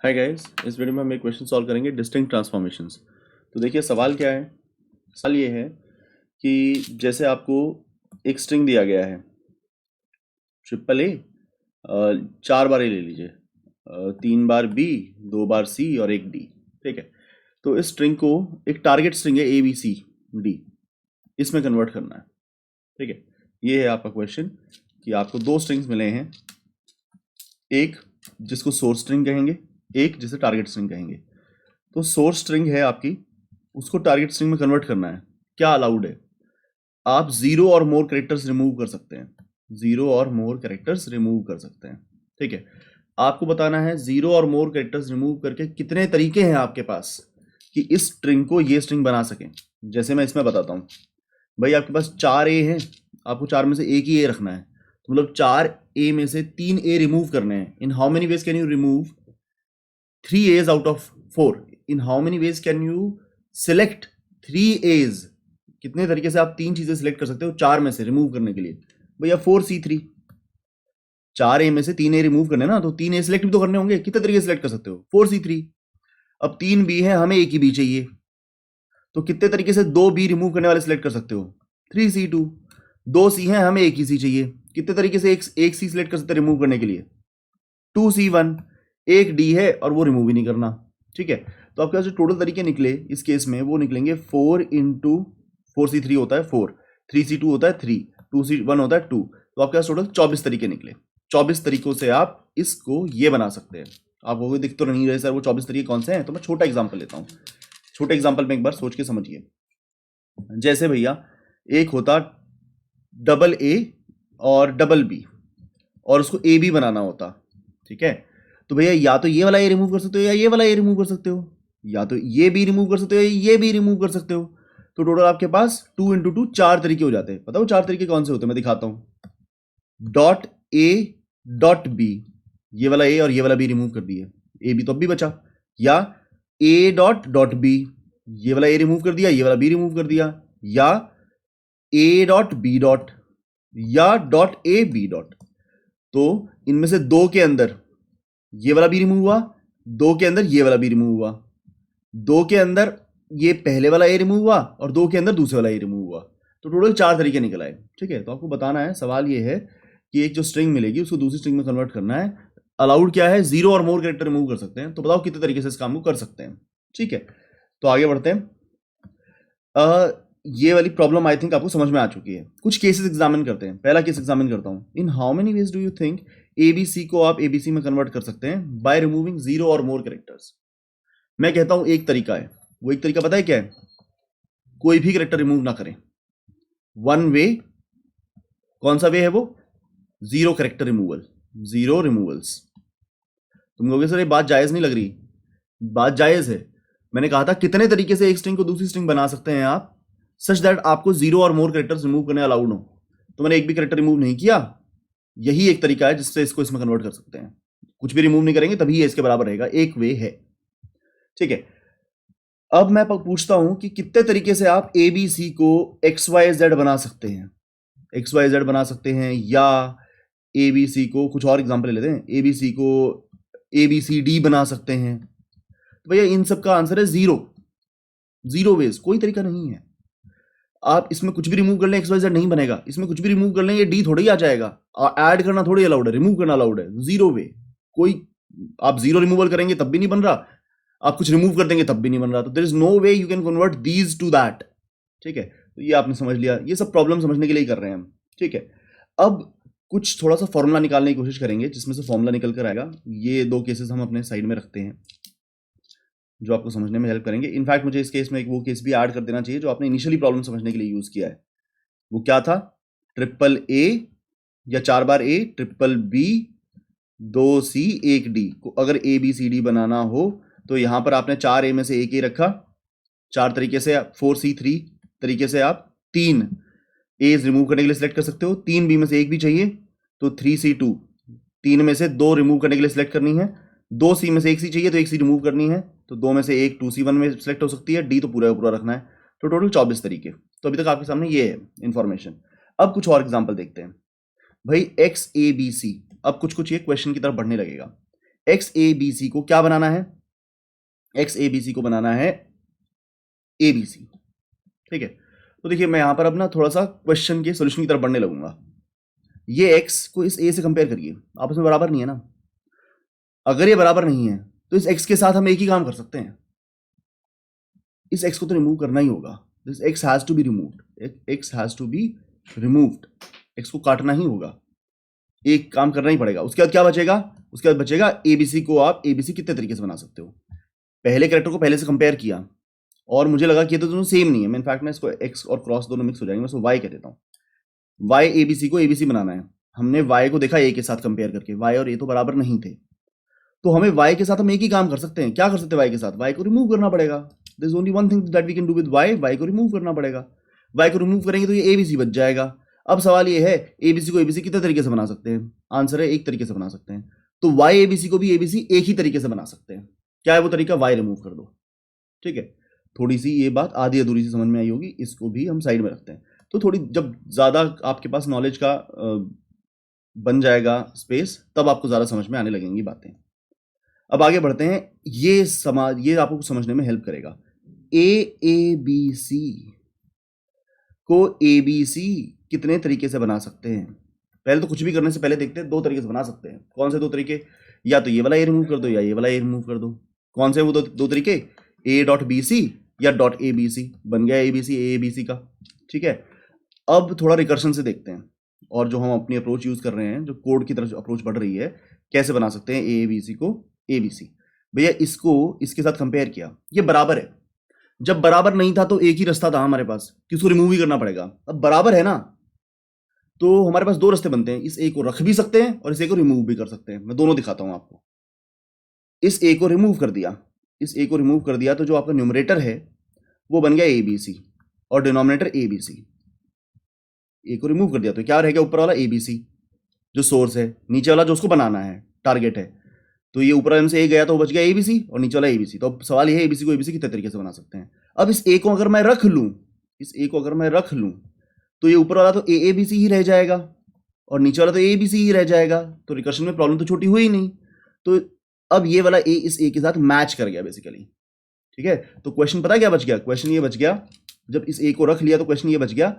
Hi guys, इस video में हम एक क्वेश्चन सॉल्व करेंगे डिस्टिंक्ट ट्रांसफॉर्मेशंस। तो देखिए सवाल क्या है। सवाल ये है कि जैसे आपको एक स्ट्रिंग दिया गया है ट्रिपल ए, 4 बार ए ले लीजिए, 3 बार बी, 2 बार सी और एक डी। ठीक है, तो इस स्ट्रिंग को एक टारगेट स्ट्रिंग है ए बी सी डी, इसमें कन्वर्ट करना है। ठीक है, ये है आपका क्वेश्चन कि आपको दो स्ट्रिंग्स मिले हैं, एक जिसको सोर्स स्ट्रिंग कहेंगे, एक जिसे टारगेट स्ट्रिंग कहेंगे। तो सोर्स स्ट्रिंग है आपकी, उसको टारगेट स्ट्रिंग में कन्वर्ट करना है। क्या अलाउड है? आप 0 और मोर कैरेक्टर्स रिमूव कर सकते हैं, 0 और मोर कैरेक्टर्स रिमूव कर सकते हैं। ठीक है, आपको बताना है 0 और मोर कैरेक्टर्स रिमूव करके कितने तरीके हैं आपके पास कि इस स्ट्रिंग को ये स्ट्रिंग बना सकें। जैसे मैं इसमें बताता हूं, भाई आपके पास 4 ए हैं, आपको 4 में से एक ही ए रखना है, तो मतलब 4 ए में से 3 ए रिमूव करने हैं। In how many ways can you remove 3 A's out of 4? In how many ways can you select 3 A's? कितने तरीके से आप 3 चीजें सिलेक्ट कर सकते हो 4 में से रिमूव करने के लिए? भैया 4C3, 4 ए में से 3 ए रिमूव करने ना, तो 3 ए सिलेक्ट भी तो करने होंगे। कितने तरीके सिलेक्ट कर सकते हो? 4C3। अब 3 बी है, हमें एक ही बी चाहिए, तो कितने तरीके से 2 बी रिमूव करने वाले सिलेक्ट कर सकते हो? 3C2। 2 सी है, हमें एक ही सी चाहिए, कितने तरीके से एक सी सिलेक्ट कर सकते हैं रिमूव करने के लिए? 2C1। एक डी है और वो रिमूव ही नहीं करना। ठीक है, तो आपके पास जो टोटल तरीके निकले इस केस में वो निकलेंगे 4 इंटू 4C3 होता है 4, 3C2 होता है 3, 2C1 होता है 2। तो आपके पास टोटल 24 तरीके निकले। 24 तरीकों से आप इसको ये बना सकते हैं। आपको दिख तो नहीं रहे सर वो 24 तरीके कौन से हैं, तो मैं छोटा एग्जाम्पल लेता हूँ। छोटे एग्जाम्पल में एक बार सोच के समझिए। जैसे भैया एक होता डबल ए और डबल बी, और उसको ए बी बनाना होता। ठीक है, तो भैया या तो ये वाला ए रिमूव कर सकते हो या ये वाला ए रिमूव कर सकते हो, या तो ये भी रिमूव कर सकते हो या ये भी रिमूव कर सकते हो। तो टोटल आपके पास 2 इंटू 2 4 तरीके हो जाते हैं। पता हो 4 तरीके कौन से होते हैं? मैं दिखाता हूं। डॉट ए डॉट बी, ये वाला ए और ये वाला बी रिमूव कर दिए, ए बी तो अब भी बचा। या ए डॉट डॉट बी, ये वाला ए रिमूव कर दिया, ये वाला बी रिमूव कर दिया। या ए डॉट बी डॉट, या डॉट ए बी डॉट। तो इनमें से दो के अंदर ये वाला भी रिमूव हुआ, दो के अंदर ये वाला भी रिमूव हुआ, दो के अंदर ये पहले वाला ए रिमूव हुआ और दो के अंदर दूसरे वाला ए रिमूव हुआ। तो टोटल 4 तरीके निकल आए। ठीक है, तो आपको बताना है, सवाल ये है कि एक जो स्ट्रिंग मिलेगी उसको दूसरी स्ट्रिंग में कन्वर्ट करना है। अलाउड क्या है? 0 और मोर कैरेक्टर रिमूव कर सकते हैं। तो बताओ कितने तरीके से इस काम को कर सकते हैं। ठीक है, तो आगे बढ़ते हैं। ये वाली प्रॉब्लम आई थिंक आपको समझ में आ चुकी है। कुछ केसेस एग्जामिन करते हैं। पहला केस एग्जामिन करता हूं। In how many ways do you think ABC को आप एबीसी में कन्वर्ट कर सकते हैं बाय रिमूविंग 0 और मोर कैरेक्टर्स? मैं कहता हूं एक तरीका है। वो एक तरीका पता है क्या है? कोई भी कैरेक्टर रिमूव ना करें। One way. कौन सा वे है वो? 0 कैरेक्टर रिमूवल, 0 रिमूवल्स। तुम कहोगे सर ये बात जायज नहीं लग रही। बात जायज है। मैंने कहा था कितने तरीके से एक स्ट्रिंग को दूसरी स्ट्रिंग बना सकते हैं आप, सच दैट आपको 0 और मोर कैरेक्टर्स रिमूव करने अलाउड हो। तो मैंने एक भी कैरेक्टर रिमूव नहीं किया, यही एक तरीका है जिससे इसको इसमें कन्वर्ट कर सकते हैं। कुछ भी रिमूव नहीं करेंगे तभी ये इसके बराबर रहेगा, एक वे है। ठीक है, अब मैं पूछता हूं कि कितने तरीके से आप ए बी सी को एक्स वाई जेड बना सकते हैं। एक्स वाई जेड बना सकते हैं, या ए बी सी को कुछ और एग्जाम्पल लेते हैं, ए बी सी को ए बी सी डी बना सकते हैं। तो भैया इन सब का आंसर है 0। 0 वेज, कोई तरीका नहीं है। आप इसमें कुछ भी रिमूव कर लें एक्स वाई जेड नहीं बनेगा, इसमें कुछ भी रिमूव कर लें ये डी थोड़ा ही आ जाएगा। ऐड करना थोड़ी अलाउड है, रिमूव करना अलाउड है। 0 वे, कोई आप 0 रिमूवल करेंगे तब भी नहीं बन रहा, आप कुछ रिमूव कर देंगे तब भी नहीं बन रहा। तो there is no way you can convert these to that. ठीक है, तो ये आपने समझ लिया। ये सब प्रॉब्लम समझने के लिए ही कर रहे हैं हम। ठीक है, अब कुछ थोड़ा सा फॉर्मूला निकालने की कोशिश करेंगे जिसमें से फॉर्मूला निकल कर आएगा। ये 2 केसेस हम अपने साइड में रखते हैं जो आपको समझने में हेल्प करेंगे। इनफैक्ट मुझे इस केस में एक वो केस भी ऐड कर देना चाहिए जो आपने इनिशियली प्रॉब्लम समझने के लिए यूज किया है। वो क्या था? ट्रिपल ए या 4 बार ए, ट्रिपल बी, 2 सी, 1 डी को अगर ए बी सी डी बनाना हो तो यहां पर आपने 4 ए में से एक ए रखा। 4 तरीके से 4C3 तरीके से आप 3 ए रिमूव करने के लिए सिलेक्ट कर सकते हो। 3 बी में से एक भी चाहिए तो 3C2, 3 में से 2 रिमूव करने के लिए सिलेक्ट करनी है। 2 सी में से एक सी चाहिए तो एक सी रिमूव करनी है, तो 2 में से एक 2C1 में सिलेक्ट हो सकती है। डी तो पूरा पूरा रखना है। तो टोटल 24 तरीके। तो अभी तक आपके सामने ये है इंफॉर्मेशन। अब कुछ और एग्जांपल देखते हैं। भाई एक्स ए बी सी, अब कुछ कुछ ये क्वेश्चन की तरफ बढ़ने लगेगा। एक्स ए बी सी को क्या बनाना है, एक्स ए बी सी को बनाना है ए बी सी। ठीक है, तो देखिए मैं यहां पर अपना थोड़ा सा क्वेश्चन के सोल्यूशन की तरफ बढ़ने लगूंगा। ये एक्स को इस ए से कंपेयर करिए, आपस में बराबर नहीं है ना। अगर ये बराबर नहीं है तो इस एक्स के साथ हम एक ही काम कर सकते हैं, इस एक्स को तो रिमूव करना ही होगा। This X has to be removed, X has to be removed, X को काटना ही होगा, एक काम करना ही पड़ेगा। उसके बाद क्या बचेगा, उसके बाद बचेगा एबीसी को आप एबीसी कितने तरीके से बना सकते हो। पहले कैरेक्टर को पहले से कंपेयर किया और मुझे लगा कि ये तो दोनों सेम नहीं है, मैं इनफैक्ट मैं इसको एक्स और क्रॉस दोनों मिक्स हो जाएंगे, मैं इसको वाई कह देता हूँ। वाई एबीसी को एबीसी बनाना है, हमने वाई को देखा ए के साथ कंपेयर करके, वाई और ए तो बराबर नहीं थे, तो हमें वाई के साथ हम एक ही काम कर सकते हैं। क्या कर सकते हैं वाई के साथ, वाई को रिमूव करना पड़ेगा। There is only one thing that we can do with Y, Y को रिमूव करना पड़ेगा। वाई को रिमूव करेंगे तो ये एबीसी बच जाएगा। अब सवाल ये है एबीसी को एबीसी कितने तरीके से बना सकते हैं, आंसर है एक तरीके से बना सकते हैं। तो वाई एबीसी को भी एबीसी एक ही तरीके से बना सकते हैं। क्या है वो तरीका, वाई रिमूव कर दो। ठीक है, थोड़ी सी ये बात आधी अधूरी सी समझ में आई होगी, इसको भी हम साइड में रखते हैं। तो थोड़ी जब ज्यादा आपके पास नॉलेज का बन जाएगा स्पेस, तब आपको ज्यादा समझ में आने लगेंगी बातें। अब आगे बढ़ते हैं, ये आपको समझने में हेल्प करेगा। ए बी सी को ए बी सी कितने तरीके से बना सकते हैं। पहले तो कुछ भी करने से पहले देखते हैं, दो तरीके से बना सकते हैं। कौन से दो तरीके, या तो ये वाला ए रिमूव कर दो या ये वाला ए रिमूव कर दो। कौन से वो दो तरीके, ए डॉट बी सी या डॉट ए बी सी, बन गया ए बी सी का। ठीक है, अब थोड़ा रिकर्शन से देखते हैं, और जो हम अपनी अप्रोच यूज कर रहे हैं, जो कोड की तरफ अप्रोच बढ़ रही है, कैसे बना सकते हैं ए बी सी को ए बी सी। भैया इसको इसके साथ कंपेयर किया, ये बराबर है। जब बराबर नहीं था तो एक ही रास्ता था हमारे पास कि उसको रिमूव ही करना पड़ेगा। अब बराबर है ना, तो हमारे पास दो रास्ते बनते हैं, इस ए को रख भी सकते हैं और इस ए को रिमूव भी कर सकते हैं। मैं दोनों दिखाता हूं आपको। इस ए को रिमूव कर दिया, इस ए को रिमूव कर दिया तो जो आपका न्यूमरेटर है वो बन गया ए बी सी और डिनोमिनेटर ए बी सी। ए को रिमूव कर दिया तो क्या रह गया, ऊपर वाला ए बी सी जो सोर्स है, नीचे वाला जो उसको बनाना है, टारगेट है। तो ये ऊपर वाले से ए गया तो बच गया ए बी सी और नीचे वाला ए बी सी। तो अब सवाल ये है एबीसी को एबीसी कितने तरीके से बना सकते हैं। अब इस ए को अगर मैं रख लूं, इस ए को अगर मैं रख लूं तो ये ऊपर वाला तो ए बी सी ही रह जाएगा और नीचे वाला तो ए बी सी ही रह जाएगा। तो रिकर्शन में प्रॉब्लम तो छोटी हुई ही नहीं। तो अब ये वाला ए इस ए के साथ मैच कर गया बेसिकली। ठीक है, तो क्वेश्चन पता क्या बच गया, क्वेश्चन ये बच गया, जब इस ए को रख लिया तो क्वेश्चन ये बच गया,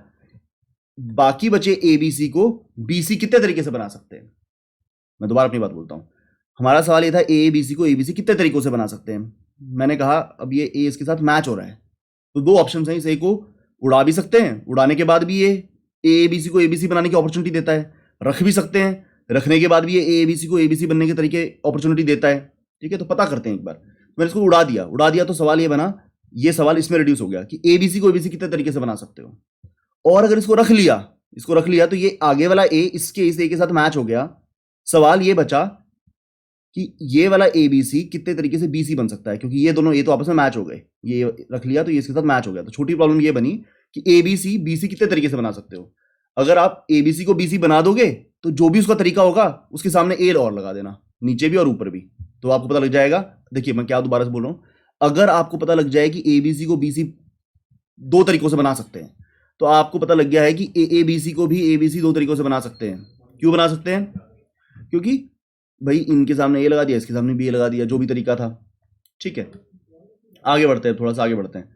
बाकी बचे ए बी सी को बी सी कितने तरीके से बना सकते हैं। मैं दोबारा अपनी बात बोलता हूं, हमारा सवाल ये था ए बी सी को ए बी सी कितने तरीकों से बना सकते हैं। मैंने कहा अब ये ए इसके साथ मैच हो रहा है, तो दो ऑप्शन हैं, इस ए को उड़ा भी सकते हैं, उड़ाने के बाद भी ये ए बी सी को ए बी सी बनाने की अपॉर्चुनिटी देता है, रख भी सकते हैं, रखने के बाद भी ये ए बी सी को ए बी सी बनने के तरीके अपॉर्चुनिटी देता है। ठीक है, तो पता करते हैं एक बार। मैंने इसको उड़ा दिया तो सवाल ये बना, ये सवाल इसमें रिड्यूस हो गया कि ए बी सी को ए बी सी कितने तरीके से बना सकते हो। और अगर इसको रख लिया तो ये आगे वाला ए इसके इस ए के साथ मैच हो गया। सवाल ये बचा कि ये वाला ए बी सी कितने तरीके से बी सी बन सकता है, क्योंकि ये दोनों ए तो आपस में मैच हो गए, ये रख लिया तो ये इसके साथ मैच हो गया। तो छोटी प्रॉब्लम ये बनी कि ए बी सी कितने तरीके से बना सकते हो। अगर आप ए बी सी को बी सी बना दोगे तो जो भी उसका तरीका होगा उसके सामने ए और लगा देना, नीचे भी और ऊपर भी, तो आपको पता लग जाएगा। देखिए मैं क्या दोबारा से बोल रहा हूं, अगर आपको पता लग जाए कि ए बी सी को बी सी दो तरीकों से बना सकते हैं, तो आपको पता लग गया है कि ए बी सी को भी ए बी सी दो तरीकों से बना सकते हैं। क्यों बना सकते हैं, क्योंकि भाई इनके सामने ए लगा दिया, इसके सामने भी ए लगा दिया, जो भी तरीका था। ठीक है, आगे बढ़ते हैं, थोड़ा सा आगे बढ़ते हैं।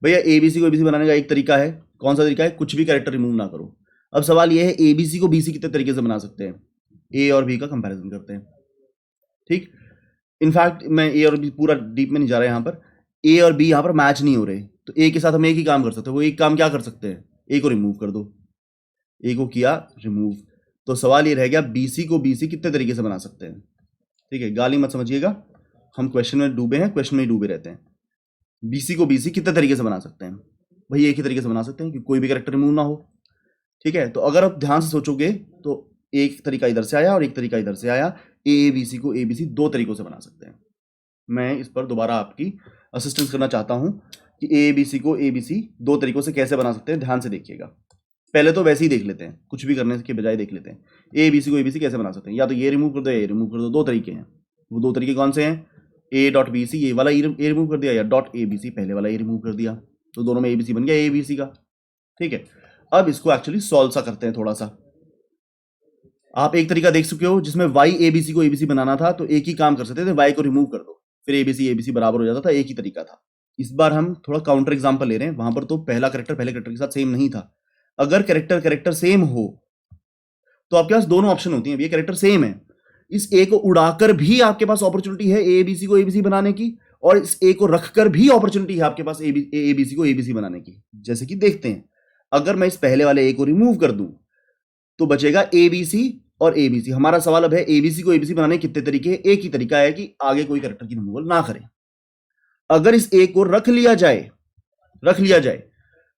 भैया एबीसी को एबीसी बनाने का एक तरीका है, कौन सा तरीका है, कुछ भी कैरेक्टर रिमूव ना करो। अब सवाल ये है एबीसी को बीसी कितने तरीके से बना सकते हैं, ए और बी का कंपैरिजन करते हैं। ठीक, इनफैक्ट मैं ए और बी पूरा डीप में नहीं जा रहा यहाँ पर, ए और बी यहाँ पर मैच नहीं हो रहे, तो ए के साथ हम एक ही काम कर सकते हैं। वो एक काम क्या कर सकते हैं, ए को रिमूव कर दो, ए को किया रिमूव, तो सवाल ये रह गया बीसी को बीसी कितने तरीके से बना सकते हैं। ठीक है, गाली मत समझिएगा, हम क्वेश्चन में डूबे हैं, क्वेश्चन में ही डूबे रहते हैं। बीसी को बीसी कितने तरीके से बना सकते हैं, भाई एक ही तरीके से बना सकते हैं कि कोई भी कैरेक्टर रिमूव ना हो। ठीक है, तो अगर आप ध्यान से सोचोगे तो एक तरीका इधर से आया और एक तरीका इधर से आया, ए बी सी को ए बी सी दो तरीकों से बना सकते हैं। मैं इस पर दोबारा आपकी असिस्टेंस करना चाहता हूं कि ए बी सी को ए बी सी दो तरीकों से कैसे बना सकते हैं, ध्यान से देखिएगा। पहले तो वैसे ही देख लेते हैं, कुछ भी करने के बजाय देख लेते हैं ए बी सी को ए बी सी कैसे बना सकते हैं। या तो ये रिमूव कर दो या ये रिमूव कर दो, दो तरीके हैं। वो दो तरीके कौन से हैं, ए डॉट बी सी ये वाला ए रिमूव कर दिया, या डॉट ए बी सी पहले वाला ए रिमूव कर दिया, तो दोनों में ए बी सी बन गया ए बी सी का। ठीक है, अब इसको एक्चुअली सॉल्व सा करते हैं थोड़ा सा। आप एक तरीका देख चुके हो जिसमें वाई एबीसी को एबीसी बनाना था, तो एक ही काम कर सकते थे, वाई को रिमूव कर दो, फिर एबीसी एबीसी बराबर हो जाता था, एक ही तरीका था। इस बार हम थोड़ा काउंटर एग्जांपल ले रहे हैं, वहां पर तो पहला कैरेक्टर पहले कैरेक्टर के साथ सेम नहीं था। अगर कैरेक्टर सेम हो तो आपके पास दोनों ऑप्शन होती हैं। ये कैरेक्टर सेम है, इस ए को उड़ाकर भी आपके पास अपॉर्चुनिटी है एबीसी को एबीसी बनाने की, और इस ए को रखकर भी अपॉर्चुनिटी है आपके पास एबीसी को एबीसी बनाने की। जैसे कि देखते हैं, अगर मैं इस पहले वाले ए को रिमूव कर दूं तो बचेगा एबीसी और एबीसी। हमारा सवाल अब है एबीसी को एबीसी बनाने के कितने तरीके हैं। एक ही तरीका है कि आगे कोई कैरेक्टर की रिमूवल ना करें। अगर इस ए को रख लिया जाए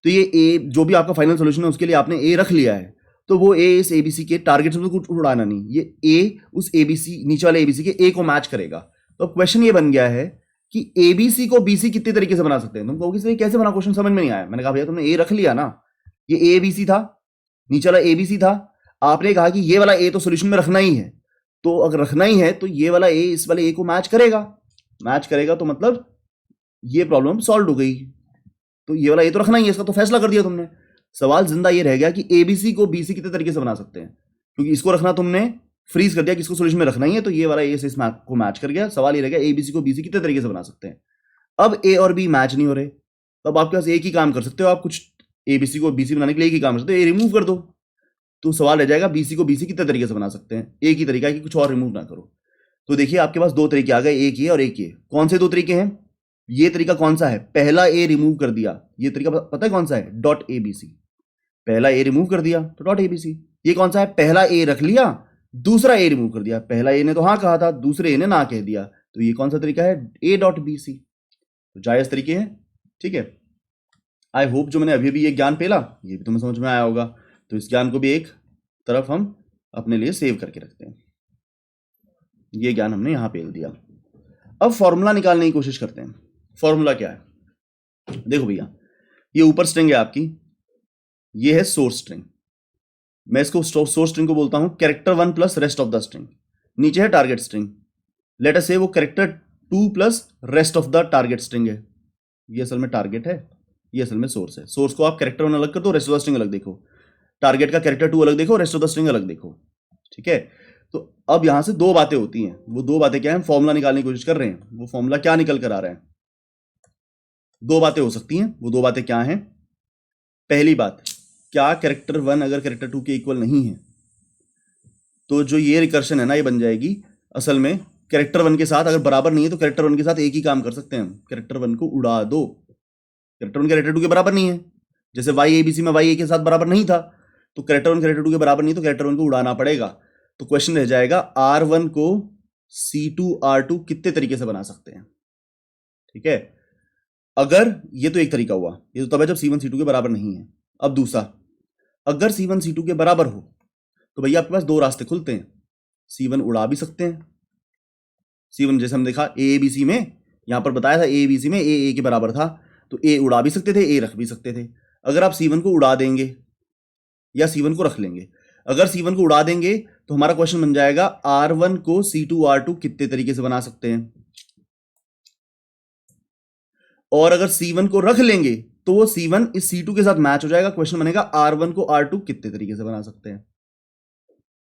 तो ये ए जो भी आपका फाइनल सोल्यूशन है उसके लिए आपने ए रख लिया है, तो वो ए इस एबीसी के टारगेट से कुछ उड़ाना नहीं, ये ए उस एबीसी नीचे वाले एबीसी के ए को मैच करेगा। तो क्वेश्चन ये बन गया है कि एबीसी को बीसी कितने तरीके से बना सकते हैं। तुम कहोगे सर कैसे बना, क्वेश्चन समझ में नहीं आया। मैंने कहा भैया तुमने ए रख लिया ना, ये ए बी सी था, नीचे वाला ए बी सी था, आपने कहा कि ये वाला ए तो सोल्यूशन में रखना ही है, तो अगर रखना ही है तो ये वाला ए इस वाले ए को मैच करेगा तो मतलब ये प्रॉब्लम सॉल्व हो गई। तो ये वाला ए तो रखना ही है, इसका तो फैसला कर दिया तुमने। सवाल जिंदा ये रह गया कि एबीसी को बीसी कितने तरीके से बना सकते हैं, क्योंकि इसको रखना तुमने फ्रीज कर दिया कि इसको सोल्यूशन में रखना ही है, तो ये वाला ए से इस को मैच कर गया। सवाल ये रह गया एबीसी को बीसी कितने तरीके से बना सकते हैं। अब ए और बी मैच नहीं हो रहे, तो अब आपके पास एक ही काम कर सकते हो, आप कुछ एबीसी को बीसी बनाने के लिए एक ही काम कर सकते हो, ए रिमूव कर दो। तो सवाल रह जाएगा बीसी को बीसी कितने तरीके से बना सकते हैं। एक ही तरीका है कि कुछ और रिमूव ना करो। तो देखिए आपके पास दो तरीके आ गए, एक ये और एक ये। कौन से दो तरीके हैं? ये तरीका कौन सा है? पहला ए रिमूव कर दिया, ये तरीका पता है कौन सा है? Dot ABC. पहला ए रिमूव कर दिया तो डॉट एबीसी। ये कौन सा है? पहला ए रख लिया, दूसरा ए रिमूव कर दिया। पहला ए ने तो हाँ कहा था, दूसरे ए ने ना कह दिया, तो ये कौन सा तरीका है? ए डॉट बीसी। तो जायज तरीके हैं, ठीक है। आई होप जो मैंने अभी भी ये ज्ञान पेला ये भी तुम्हें समझ में आया होगा। तो इस ज्ञान को भी एक तरफ हम अपने लिए सेव करके रखते हैं। ये ज्ञान हमने यहां पेल दिया। अब फॉर्मूला निकालने की कोशिश करते हैं। फॉर्मूला क्या है? देखो भैया, ये ऊपर स्ट्रिंग है आपकी, ये है सोर्स स्ट्रिंग। मैं इसको सोर्स स्ट्रिंग को बोलता हूं character 1 plus rest of the string. नीचे है टारगेट स्ट्रिंग, लेट अस से वो character 2 plus rest of the target string है। ये असल में टारगेट है, ये असल में सोर्स है। सोर्स को आप कैरेक्टर 1 अलग कर दो, रेस्ट ऑफ द स्ट्रिंग अलग देखो। टारगेट का कैरेक्टर 2 अलग देखो, रेस्ट ऑफ द स्ट्रिंग अलग देखो, ठीक है। तो अब यहां से दो बातें होती हैं। वो दो बातें क्या है? हम फॉर्मूला निकालने की कोशिश कर रहे हैं। वो फॉर्मूला क्या निकल कर आ रहा है? दो बातें हो सकती हैं। वो दो बातें क्या हैं? पहली बात, क्या कैरेक्टर 1 अगर कैरेक्टर 2 के इक्वल नहीं है तो जो ये रिकर्शन है ना, ये बन जाएगी असल में कैरेक्टर 1 के साथ अगर बराबर नहीं है तो कैरेक्टर 1 के साथ एक ही काम कर सकते हैं हम, कैरेक्टर 1 को उड़ा दो। कैरेक्टर 1 कैरेक्टर 2 के बराबर नहीं है, जैसे वाई एबीसी में वाई ए के साथ बराबर नहीं था, तो कैरेक्टर 1 कैरेक्टर 2 के बराबर नहीं, तो कैरेक्टर 1 को उड़ाना पड़ेगा। तो क्वेश्चन रह जाएगा R1 को C2 R2 कितने तरीके से बना सकते हैं, ठीक है। अगर ये तो एक तरीका हुआ, ये तो तब है जब C1 C2 के बराबर नहीं है। अब दूसरा, अगर C1 C2 के बराबर हो तो भैया आपके पास दो रास्ते खुलते हैं। C1 उड़ा भी सकते हैं, C1 जैसे हम देखा ए बी सी में, यहां पर बताया था ए बी सी में ए के बराबर था, तो ए उड़ा भी सकते थे, ए रख भी सकते थे। अगर आप C1 को उड़ा देंगे या C1 को रख लेंगे, अगर C1 को उड़ा देंगे तो हमारा क्वेश्चन बन जाएगा R1 को C2 R2 कितने तरीके से बना सकते हैं, और अगर C1 को रख लेंगे तो वो C1 इस C2 के साथ मैच हो जाएगा। क्वेश्चन बनेगा R1 को R2 कितने तरीके से बना सकते हैं,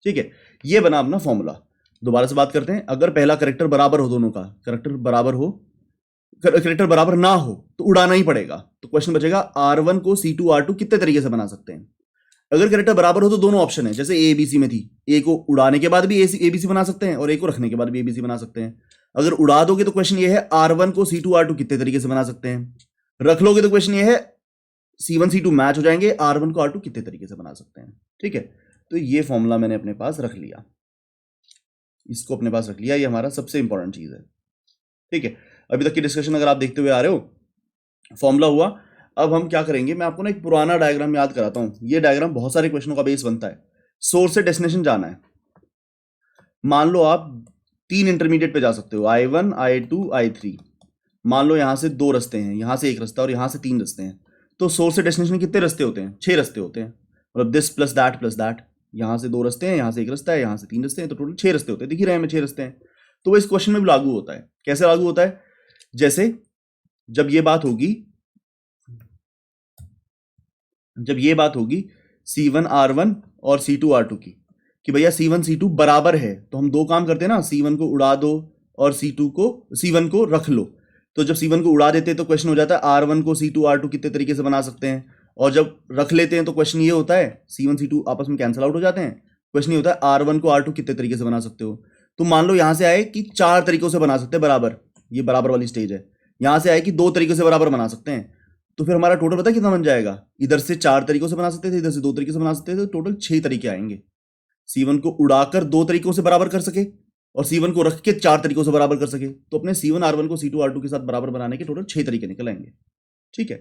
ठीक है। ये बना अपना फॉर्मूला। दोबारा से बात करते हैं, अगर पहला कैरेक्टर बराबर हो, दोनों का कैरेक्टर बराबर हो, कैरेक्टर बराबर ना हो तो उड़ाना ही पड़ेगा। तो क्वेश्चन बचेगा R1 को C2 R2 कितने तरीके से बना सकते हैं। अगर कैरेक्टर बराबर हो तो दोनों ऑप्शन है, जैसे ए बी सी में थी, ए को उड़ाने के बाद भी एबीसी बना सकते हैं और ए को रखने के बाद भी एबीसी बना सकते हैं। अगर उड़ा दोगे तो क्वेश्चन ये है R1 को C2 R2 कितने तरीके से बना सकते हैं। रख लोगे तो क्वेश्चन ये है C1 C2 मैच हो जाएंगे, R1 को R2 कितने तरीके से बना सकते हैं, ठीक है। तो ये फॉर्मूला मैंने अपने पास रख लिया, इसको अपने पास रख लिया, ये हमारा सबसे इंपॉर्टेंट चीज है, ठीक है। अभी तक की डिस्कशन अगर आप देखते हुए आ रहे हो, फॉर्मूला हुआ। अब हम क्या करेंगे, मैं आपको ना एक पुराना डायग्राम याद कराता हूं। ये डायग्राम बहुत सारे क्वेश्चनों का बेस बनता है। सोर्स से डेस्टिनेशन जाना है, मान लो आप 3 इंटरमीडिएट पे जा सकते हो, I1 I2 I3। मान लो यहां से 2 रास्ते हैं, यहां से एक रास्ता और यहां से 3 रास्ते हैं। तो सोर्स से डेस्टिनेशन कितने रास्ते होते हैं? 6 रास्ते होते हैं, मतलब दिस प्लस दैट। यहां से 2 रास्ते हैं, यहां से एक रास्ता है, यहां से 3 रास्ते हैं, तो टोटल 6 रास्ते होते हैं। दिख ही रहे हैं 6 रास्ते हैं। तो वो इस क्वेश्चन में भी लागू होता है। कैसे लागू होता है? जैसे जब ये बात होगी C1 R1 और C2 R2 की, कि भैया C1 C2 बराबर है, तो हम दो काम करते हैं ना, C1 को उड़ा दो और C1 को रख लो। तो जब C1 को उड़ा देते हैं तो क्वेश्चन हो जाता है R1 को C2 R2 कितने तरीके से बना सकते हैं, और जब रख लेते हैं तो क्वेश्चन ये होता है C1 C2 आपस में कैंसिल आउट हो जाते हैं, क्वेश्चन ये होता है R1 को R2 कितने तरीके से बना सकते हो। तो मान लो यहां से आए कि 4 तरीकों से बना सकते हैं बराबर, ये बराबर वाली स्टेज है, यहां से आए कि 2 तरीकों से बराबर बना सकते हैं, तो फिर हमारा टोटल पता कितना बन जाएगा, इधर से 4 तरीकों से बना सकते थे, इधर से 2 तरीके से बना सकते थे, तो टोटल 6 तरीके आएंगे। C1 को उड़ाकर 2 तरीकों से बराबर कर सके और C1 को रख के 4 तरीकों से बराबर कर सके, तो अपने C1 R1 को C2 R2 के साथ बराबर बनाने के टोटल 6 तरीके निकल आएंगे। ठीक है,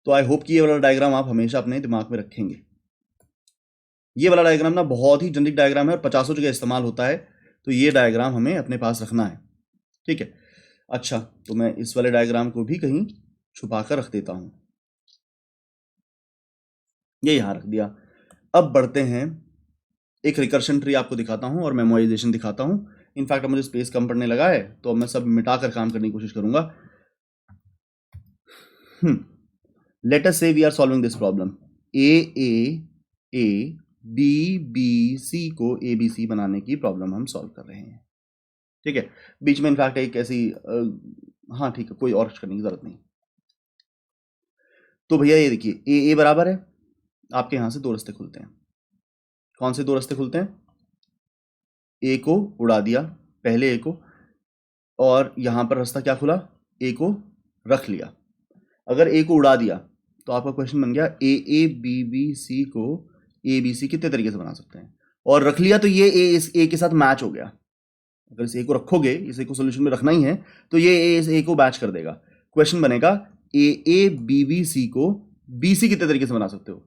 तो आई होप कि ये वाला डायग्राम आप हमेशा अपने दिमाग में रखेंगे। ये वाला डायग्राम ना बहुत ही जनरिक डायग्राम है और 50 जगह इस्तेमाल होता है, तो ये डायग्राम हमें अपने पास रखना है। ठीक है, अच्छा तो मैं इस वाले डायग्राम को भी कहीं छुपा कर रख देता हूं, ये यहां रख दिया। अब बढ़ते हैं, एक रिकर्शन ट्री आपको दिखाता हूं और मेमोराइजेशन दिखाता हूं। इनफैक्ट अब मुझे स्पेस कम पड़ने लगा है, तो अब मैं सब मिटाकर काम करने की कोशिश करूंगा। Let us say we are solving this problem, A B C को ABC बनाने की प्रॉब्लम हम सॉल्व कर रहे हैं। ठीक है, बीच में इनफैक्ट एक ऐसी हाँ ठीक है, कोई और करने की जरूरत नहीं। तो भैया ये देखिए A बराबर है, आपके यहां से 2 रास्ते खुलते हैं। कौन से 2 रास्ते खुलते हैं? A को उड़ा दिया पहले A को, और यहां पर रास्ता क्या खुला, A को रख लिया। अगर A को उड़ा दिया तो आपका क्वेश्चन बन गया ABC को ABC कितने तरीके से बना सकते हैं, और रख लिया तो ये A इस A के साथ मैच हो गया। अगर इस A को रखोगे, इस A को सोल्यूशन में रखना ही है, तो ये A इस A को मैच कर देगा। क्वेश्चन बनेगा ABC को BC कितने तरीके से बना सकते हो।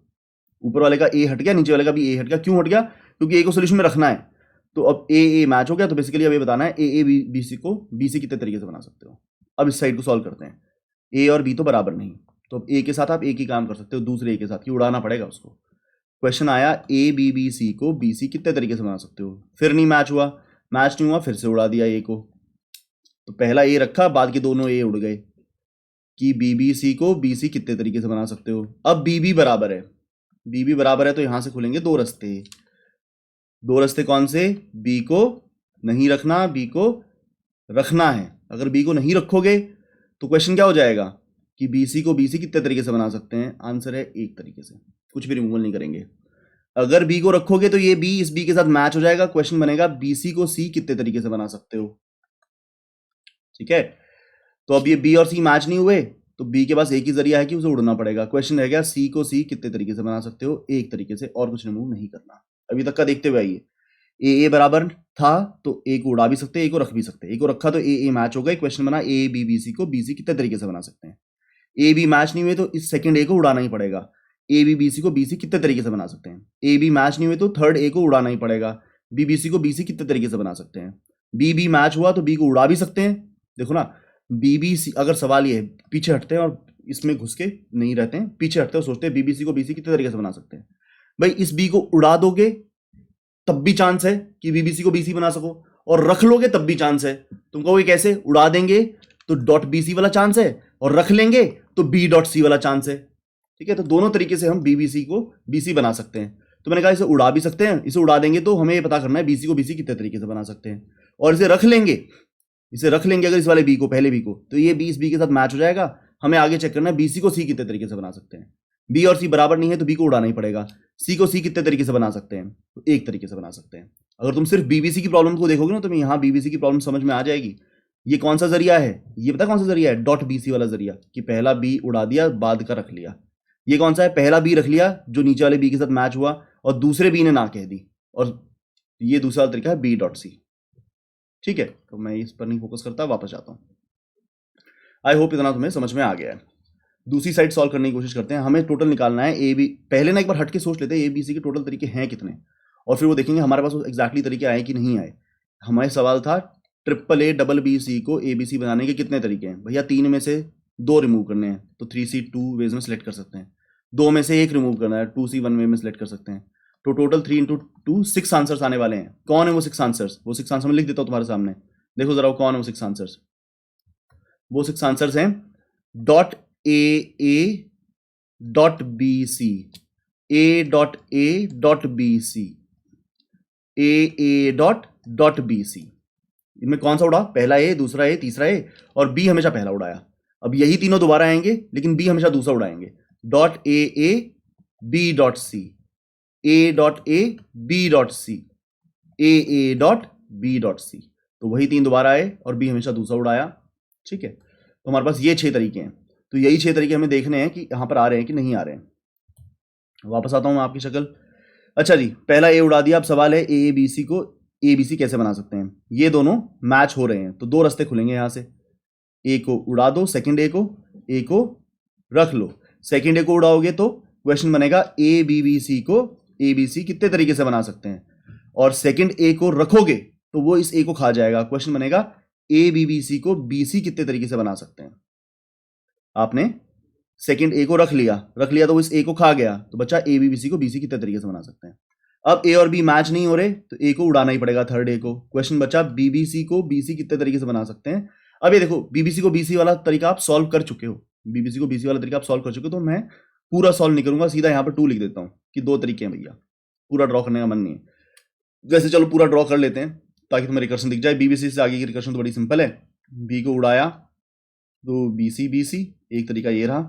ऊपर वाले का A हट गया, नीचे वाले का भी A हट गया। क्यों हट गया? क्योंकि A को सोल्यूशन में रखना है, तो अब A मैच हो गया। तो बेसिकली अब ये बताना है BC को BC कितने तरीके से बना सकते हो। अब इस साइड को सॉल्व करते हैं। A और B तो बराबर नहीं, तो अब A के साथ आप एक ही काम कर सकते हो, दूसरे A के साथ, कि उड़ाना पड़ेगा उसको। क्वेश्चन आया ABC को BC कितने तरीके से बना सकते हो। फिर नहीं मैच हुआ, मैच नहीं हुआ, फिर से उड़ा दिया A को। तो पहला A रखा, बाद के दोनों A उड़ गए, कि BBC को BC कितने तरीके से बना सकते हो। अब BB बराबर है, BB बराबर है, तो यहां से खुलेंगे 2 रास्ते। 2 रास्ते कौन से? B को नहीं रखना, B को रखना है। अगर B को नहीं रखोगे तो क्वेश्चन क्या हो जाएगा कि BC को BC कितने तरीके से बना सकते हैं। आंसर है 1 तरीके से, कुछ भी रिमूवल नहीं करेंगे। अगर B को रखोगे तो ये B इस B के साथ मैच हो जाएगा। क्वेश्चन बनेगा BC को C कितने तरीके से बना सकते हो। ठीक है, तो अब ये B और C मैच नहीं हुए, तो B के पास एक ही जरिया है कि उसे उड़ना पड़ेगा। क्वेश्चन रह गया C को C कितने तरीके से बना सकते हो। 1 तरीके से, और कुछ रिमूव नहीं करना। अभी तक का देखते हुए आइए, A बराबर था तो A को उड़ा भी सकते, A को रख भी सकते। A को रखा तो A मैच हो गए। क्वेश्चन बना BC को BC कितने तरीके से बना सकते हैं। AB मैच नहीं हुए तो इस सेकंड A को उड़ाना ही पड़ेगा। BC को BC कितने तरीके से बना सकते हैं। AB मैच नहीं हुए तो थर्ड A को उड़ाना ही पड़ेगा। BBC को BC कितने तरीके से बना सकते हैं। BB मैच हुआ तो B को उड़ा भी सकते हैं। देखो ना, BBC, अगर सवाल ये है, पीछे हटते हैं और इसमें घुस के नहीं रहते हैं, पीछे हटते हैं और सोचते हैं BBC को BC कितने तरीके से बना सकते हैं। भाई इस B को उड़ा दोगे तब भी चांस है कि BBC को BC बना सको, और रख लोगे तब भी चांस है। तुम कहोगे कैसे? उड़ा देंगे तो डॉट BC वाला चांस है, और रख लेंगे तो B डॉट C वाला चांस है। ठीक है, तो दोनों तरीके से हम BBC को BC बना सकते हैं। तो मैंने कहा इसे उड़ा भी सकते हैं, इसे उड़ा देंगे तो हमें ये पता करना है BC को BC कितने तरीके से बना सकते हैं। और इसे रख लेंगे, अगर इस वाले B को, पहले B को, तो ये B इस B के साथ मैच हो जाएगा। हमें आगे चेक करना है BC को C कितने तरीके से बना सकते हैं। B और C बराबर नहीं है तो B को उड़ाना ही पड़ेगा। C को C कितने तरीके से बना सकते हैं, तो 1 तरीके से बना सकते हैं। अगर तुम सिर्फ BBC की प्रॉब्लम को देखोगे ना, तो यहाँ BBC की प्रॉब्लम समझ में आ जाएगी। ये कौन सा जरिया है, ये पता कौन सा जरिया है? डॉट BC वाला जरिया, कि पहला B उड़ा दिया, बाद का रख लिया। ये कौन सा है? पहला B रख लिया जो नीचे वाले B के साथ मैच हुआ, और दूसरे B ने ना कह दी, और ये दूसरा तरीका है B डॉट C। ठीक है, तो मैं इस पर नहीं फोकस करता, वापस जाता हूं। आई होप इतना तुम्हें समझ में आ गया है। दूसरी साइड सॉल्व करने की कोशिश करते हैं। हमें टोटल निकालना है AB, पहले ना एक बार हट के सोच लेते हैं ABC के टोटल तरीके हैं कितने, और फिर वो देखेंगे हमारे पास एग्जैक्टली तरीके आए कि नहीं आए। हमारे सवाल था AABC को ABC बनाने के कितने तरीके हैं। भैया 3 में से 2 रिमूव करने हैं, तो 3C 2 वेज में सिलेक्ट कर सकते हैं। 2 में से 1 रिमूव करना है, 2C 1 वे में सिलेक्ट कर सकते हैं। तो टोटल 3 × 2 6 आंसर्स आने वाले हैं। कौन है वो 6 आंसर्स? वो 6 आंसर मैं लिख देता हूँ तुम्हारे सामने, देखो जरा कौन है वो 6 आंसर्स। वो 6 आंसर्स हैं dot AA dot BC, A dot A dot BC, A dot dot B C. इनमें कौन सा उड़ा? पहला ए, दूसरा ए, तीसरा ए, और बी हमेशा पहला उड़ाया। अब यही तीनों दोबारा आएंगे, लेकिन बी हमेशा दूसरा उड़ाएंगे। Dot A B dot C, A dot A B dot C, A dot B dot C. तो वही तीन दोबारा आए और बी हमेशा दूसरा उड़ाया। ठीक है, तो हमारे पास ये 6 तरीके हैं। तो यही 6 तरीके हमें देखने हैं कि यहां पर आ रहे हैं कि नहीं आ रहे हैं। वापस आता हूं मैं आपकी शक्ल। अच्छा जी, पहला ए उड़ा दिया। अब सवाल है ए बी सी को ए बी सी कैसे बना सकते हैं। ये दोनों मैच हो रहे हैं, तो 2 रास्ते खुलेंगे यहां से। ए को उड़ा दो, सेकंड ए को रख लो। सेकंड ए को उड़ाओगे तो क्वेश्चन बनेगा ए बी सी को ए बी सी कितने तरीके से बना सकते हैं, और सेकंड ए को रखोगे तो वो इस ए को खा जाएगा। क्वेश्चन बनेगा ए बी सी को बी सी कितने तरीके से बना सकते हैं। आपने सेकंड ए को रख लिया तो वो इस ए को खा गया, तो बच्चा ए बी सी को बी सी कितने तरीके से बना सकते हैं। अब ए और बी मैच नहीं हो रहे, तो ए को उड़ाना ही पड़ेगा, थर्ड ए को। क्वेश्चन बचा बीबीसी को बीसी कितने तरीके से बना सकते हैं। अब ये देखो, बीबीसी को बीसी वाला तरीका आप सॉल्व कर चुके हो, बीबीसी को बीसी वाला तरीका आप सॉल्व कर चुके हो, तो मैं पूरा सॉल्व नहीं करूंगा, सीधा यहाँ पर 2 लिख देता हूं कि 2 तरीके हैं भैया। पूरा ड्रॉ करने का मन नहीं है। वैसे चलो पूरा ड्रॉ कर लेते हैं ताकि तुम्हें रिकर्शन दिख जाए। बीबीसी से आगे की रिकर्शन तो बड़ी सिंपल है। बी को उड़ाया तो बीसी, एक तरीका ये रहा।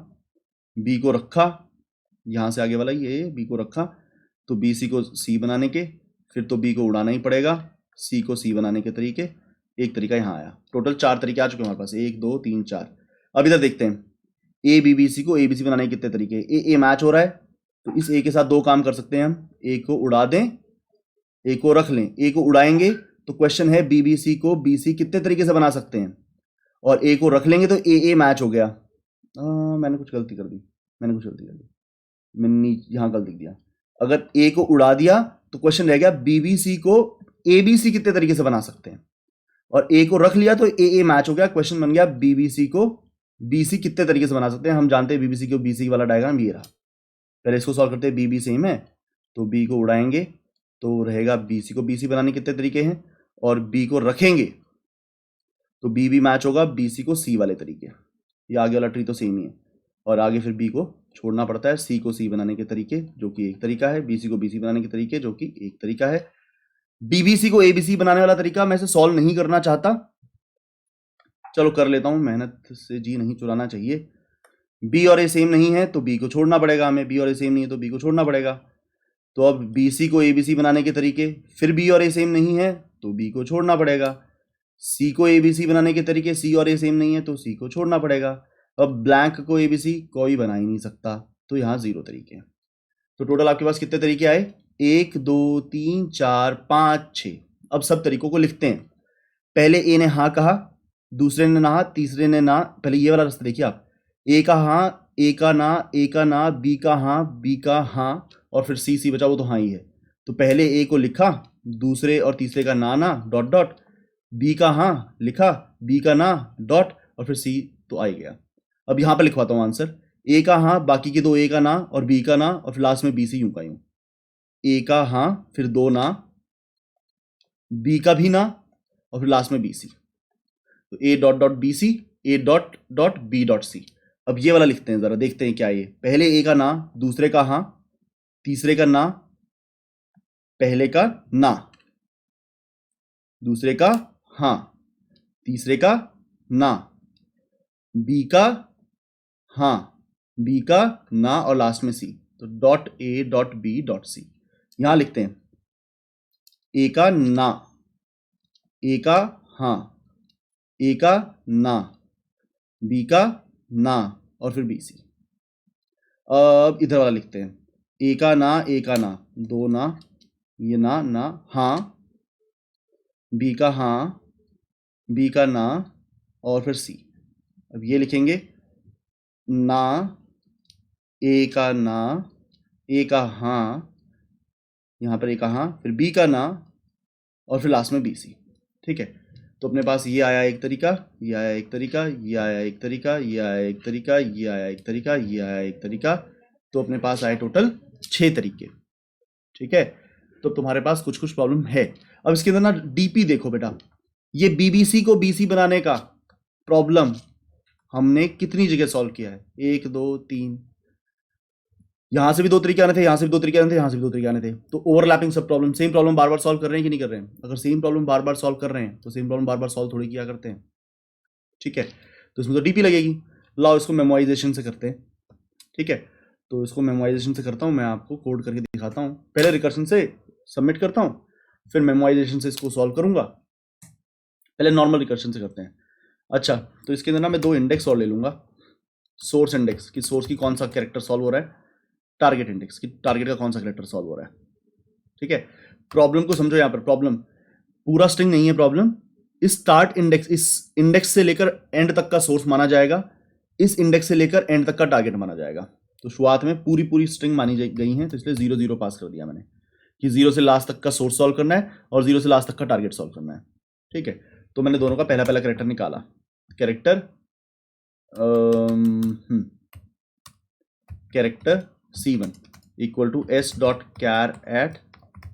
बी को रखा, यहां से आगे वाला ये बी को रखा, तो बी सी को सी बनाने के, फिर तो बी को उड़ाना ही पड़ेगा, सी को सी बनाने के तरीके, एक तरीका यहाँ आया। टोटल 4 तरीके आ चुके हैं हमारे पास, 1 2 3 4। अब इधर देखते हैं ए बी बी सी को ए बी सी बनाने के कितने तरीके। ए मैच हो रहा है, तो इस ए के साथ 2 काम कर सकते हैं हम। ए को उड़ा दें, ए को रख लें। ए को उड़ाएंगे तो क्वेश्चन है बी बी सी को बी सी कितने तरीके से बना सकते हैं, और ए को रख लेंगे तो ए मैच हो गया। मैंने कुछ गलती कर दी, मैंने यहाँ गलत लिख दिया। अगर ए को उड़ा दिया तो क्वेश्चन रह गया बीबीसी को एबीसी कितने तरीके से बना सकते हैं, और ए को रख लिया तो ए मैच हो गया। क्वेश्चन बन गया बीबीसी को बीसी कितने तरीके से बना सकते हैं। हम जानते हैं बीबीसी को बीसी वाला डायग्राम ये रहा। पहले इसको सॉल्व करते हैं। बीबी सेम है तो बी को उड़ाएंगे तो रहेगा बीसी को बीसी बनाने के कितने तरीके हैं, और बी को रखेंगे तो बी भी मैच होगा बीसी को सी वाले तरीके। ये आगे वाला ट्री तो सेम ही है, और आगे फिर बी को छोड़ना पड़ता है। सी को सी बनाने के तरीके जो कि एक तरीका है, बीसी को बीसी बनाने के तरीके जो कि एक तरीका है। बीबीसी को एबीसी बनाने वाला तरीका मैं इसे सॉल्व नहीं करना चाहता, चलो कर लेता हूं, मेहनत से जी नहीं चुराना चाहिए। बी और ए सेम नहीं है तो बी को छोड़ना पड़ेगा हमें, बी और ए सेम नहीं है तो बी को छोड़ना पड़ेगा। तो अब बीसी को एबीसी बनाने के तरीके, फिर बी और ए सेम नहीं है तो बी को छोड़ना पड़ेगा। सी को एबीसी बनाने के तरीके, सी और ए सेम नहीं है तो सी को छोड़ना पड़ेगा। अब ब्लैंक को एबीसी कोई बना ही नहीं सकता, तो यहाँ 0 तरीके हैं। तो टोटल आपके पास कितने तरीके आए, 1 2 3 4 5 6। अब सब तरीकों को लिखते हैं। पहले ए ने हाँ कहा, दूसरे ने ना, तीसरे ने ना। पहले ये वाला रास्ता देखिए आप, ए का हाँ, ए का ना, ए का ना, बी का हाँ, बी का हाँ, और फिर सी बचा, वो तो हाँ ही है। तो पहले ए को लिखा, दूसरे और तीसरे का ना डॉट डॉट, बी का हाँ लिखा, बी का ना डॉट, और फिर सी तो आ ही गया। अब यहां पर लिखवाता हूं आंसर। ए का हाँ, बाकी के 2 ए का ना और बी का ना, और फिर लास्ट में बी सी यूं का यूं। ए का हाँ, फिर 2 ना, बी का भी ना, और फिर लास्ट में बी सी। तो A dot dot B C, A dot dot B dot C. अब ये वाला लिखते हैं, जरा देखते हैं क्या ये। पहले ए का ना, दूसरे का हाँ, तीसरे का ना, पहले का ना, दूसरे का हाँ, तीसरे का ना, बी का हाँ, बी का ना, और लास्ट में सी। तो dot A dot B dot C. यहां लिखते हैं ए का ना, ए का हाँ, ए का ना, बी का ना, और फिर बी सी। अब इधर वाला लिखते हैं ए का ना, ए का ना, 2 ना, ये ना ना हाँ, बी का हाँ, बी का ना, और फिर सी। अब ये लिखेंगे ना, ए का ना, ए का हाँ, यहाँ पर ए का हाँ, फिर बी का ना, और फिर लास्ट में बी सी। ठीक है, तो अपने पास ये आया एक तरीका, ये आया एक तरीका, ये आया एक तरीका, ये आया एक तरीका, ये आया एक तरीका, ये आया एक तरीका। तो अपने पास आए टोटल 6 तरीके। ठीक है, तो तुम्हारे पास कुछ कुछ प्रॉब्लम है। अब इसके अंदर ना डीपी देखो बेटा, ये बीबीसी को बीसी बनाने का प्रॉब्लम हमने कितनी जगह सॉल्व किया है, 1 2 3, यहाँ से भी दो तरीके आने थे, यहाँ से भी दो तरीके आने थे, यहाँ से भी दो तरीके आने थे। तो ओवरलैपिंग सब प्रॉब्लम, सेम प्रॉब्लम बार बार सॉल्व कर रहे हैं कि नहीं कर रहे हैं? अगर सेम प्रॉब्लम बार बार सॉल्व कर रहे हैं तो सेम प्रॉब्लम बार बार सॉल्व थोड़ी किया करते हैं, ठीक है। तो इसमें तो डीपी लगेगी। लाओ इसको मेमोराइजेशन से करते हैं, ठीक है। तो इसको मेमोराइजेशन से करता हूँ, मैं आपको कोड करके दिखाता हूँ। पहले रिकर्शन से सबमिट करता हूँ, फिर मेमोराइजेशन से इसको सॉल्व करूँगा। पहले नॉर्मल रिकर्शन से करते हैं। अच्छा, तो इसके अंदर ना मैं दो इंडेक्स और ले लूँगा। सोर्स इंडेक्स कि सोर्स की कौन सा कैरेक्टर सॉल्व हो रहा है, टारगेट इंडेक्स कि टारगेट का कौन सा कैरेक्टर सॉल्व हो रहा है, ठीक है। प्रॉब्लम को समझो। यहाँ पर प्रॉब्लम पूरा स्ट्रिंग नहीं है, प्रॉब्लम इस स्टार्ट इंडेक्स, इस इंडेक्स से लेकर एंड तक का सोर्स माना जाएगा, इस इंडेक्स से लेकर एंड तक का टारगेट माना जाएगा। तो शुरुआत में पूरी पूरी स्ट्रिंग मानी गई है, तो इसलिए 0 0 पास कर दिया मैंने कि 0 से लास्ट तक का सोर्स सॉल्व करना है और 0 से लास्ट तक का टारगेट सॉल्व करना है, ठीक है। तो मैंने दोनों का पहला पहला कैरेक्टर निकाला। Character C1 equal to s.char at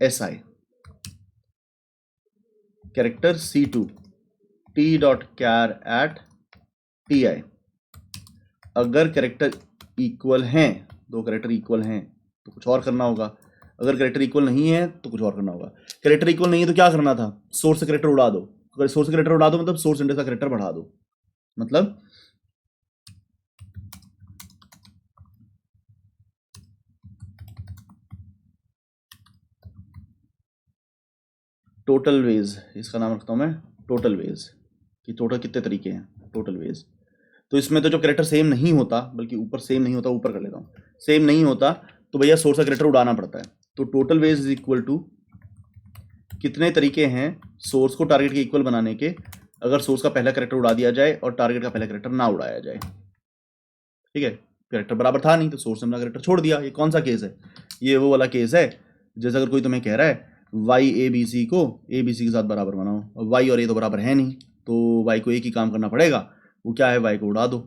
si, character C2 t.char at ti। अगर कैरेक्टर इक्वल हैं, दो कैरेक्टर इक्वल हैं तो कुछ और करना होगा, अगर कैरेक्टर इक्वल नहीं है तो कुछ और करना होगा। कैरेक्टर इक्वल नहीं है तो क्या करना था, सोर्स से कैरेक्टर उड़ा दो। अगर सोर्स से कैरेक्टर उड़ा दो मतलब सोर्स इंडेक्स का कैरेक्टर बढ़ा दो, मतलब टोटल वेज, इसका नाम रखता हूं मैं टोटल वेज कि टोटल कितने तरीके हैं, टोटल वेज। तो इसमें तो जो कैरेक्टर सेम नहीं होता, बल्कि ऊपर सेम नहीं होता, ऊपर कर लेता हूँ, सेम नहीं होता तो भैया सोर्स का कैरेक्टर उड़ाना पड़ता है। तो total ways is equal to कितने तरीके हैं सोर्स को टारगेट के इक्वल बनाने के, अगर सोर्स का पहला कैरेक्टर उड़ा दिया जाए और टारगेट का पहला कैरेक्टर ना उड़ाया जाए, ठीक है। कैरेक्टर बराबर था नहीं तो सोर्स ने अपना कैरेक्टर छोड़ दिया। ये कौन सा केस है, ये वो वाला केस है जैसे अगर कोई तुम्हें कह रहा है वाई ए बी सी को ए बी सी के साथ बराबर बनाओ, और वाई और ए तो बराबर है नहीं, तो वाई को एक ही काम करना पड़ेगा, वो क्या है, वाई को उड़ा दो।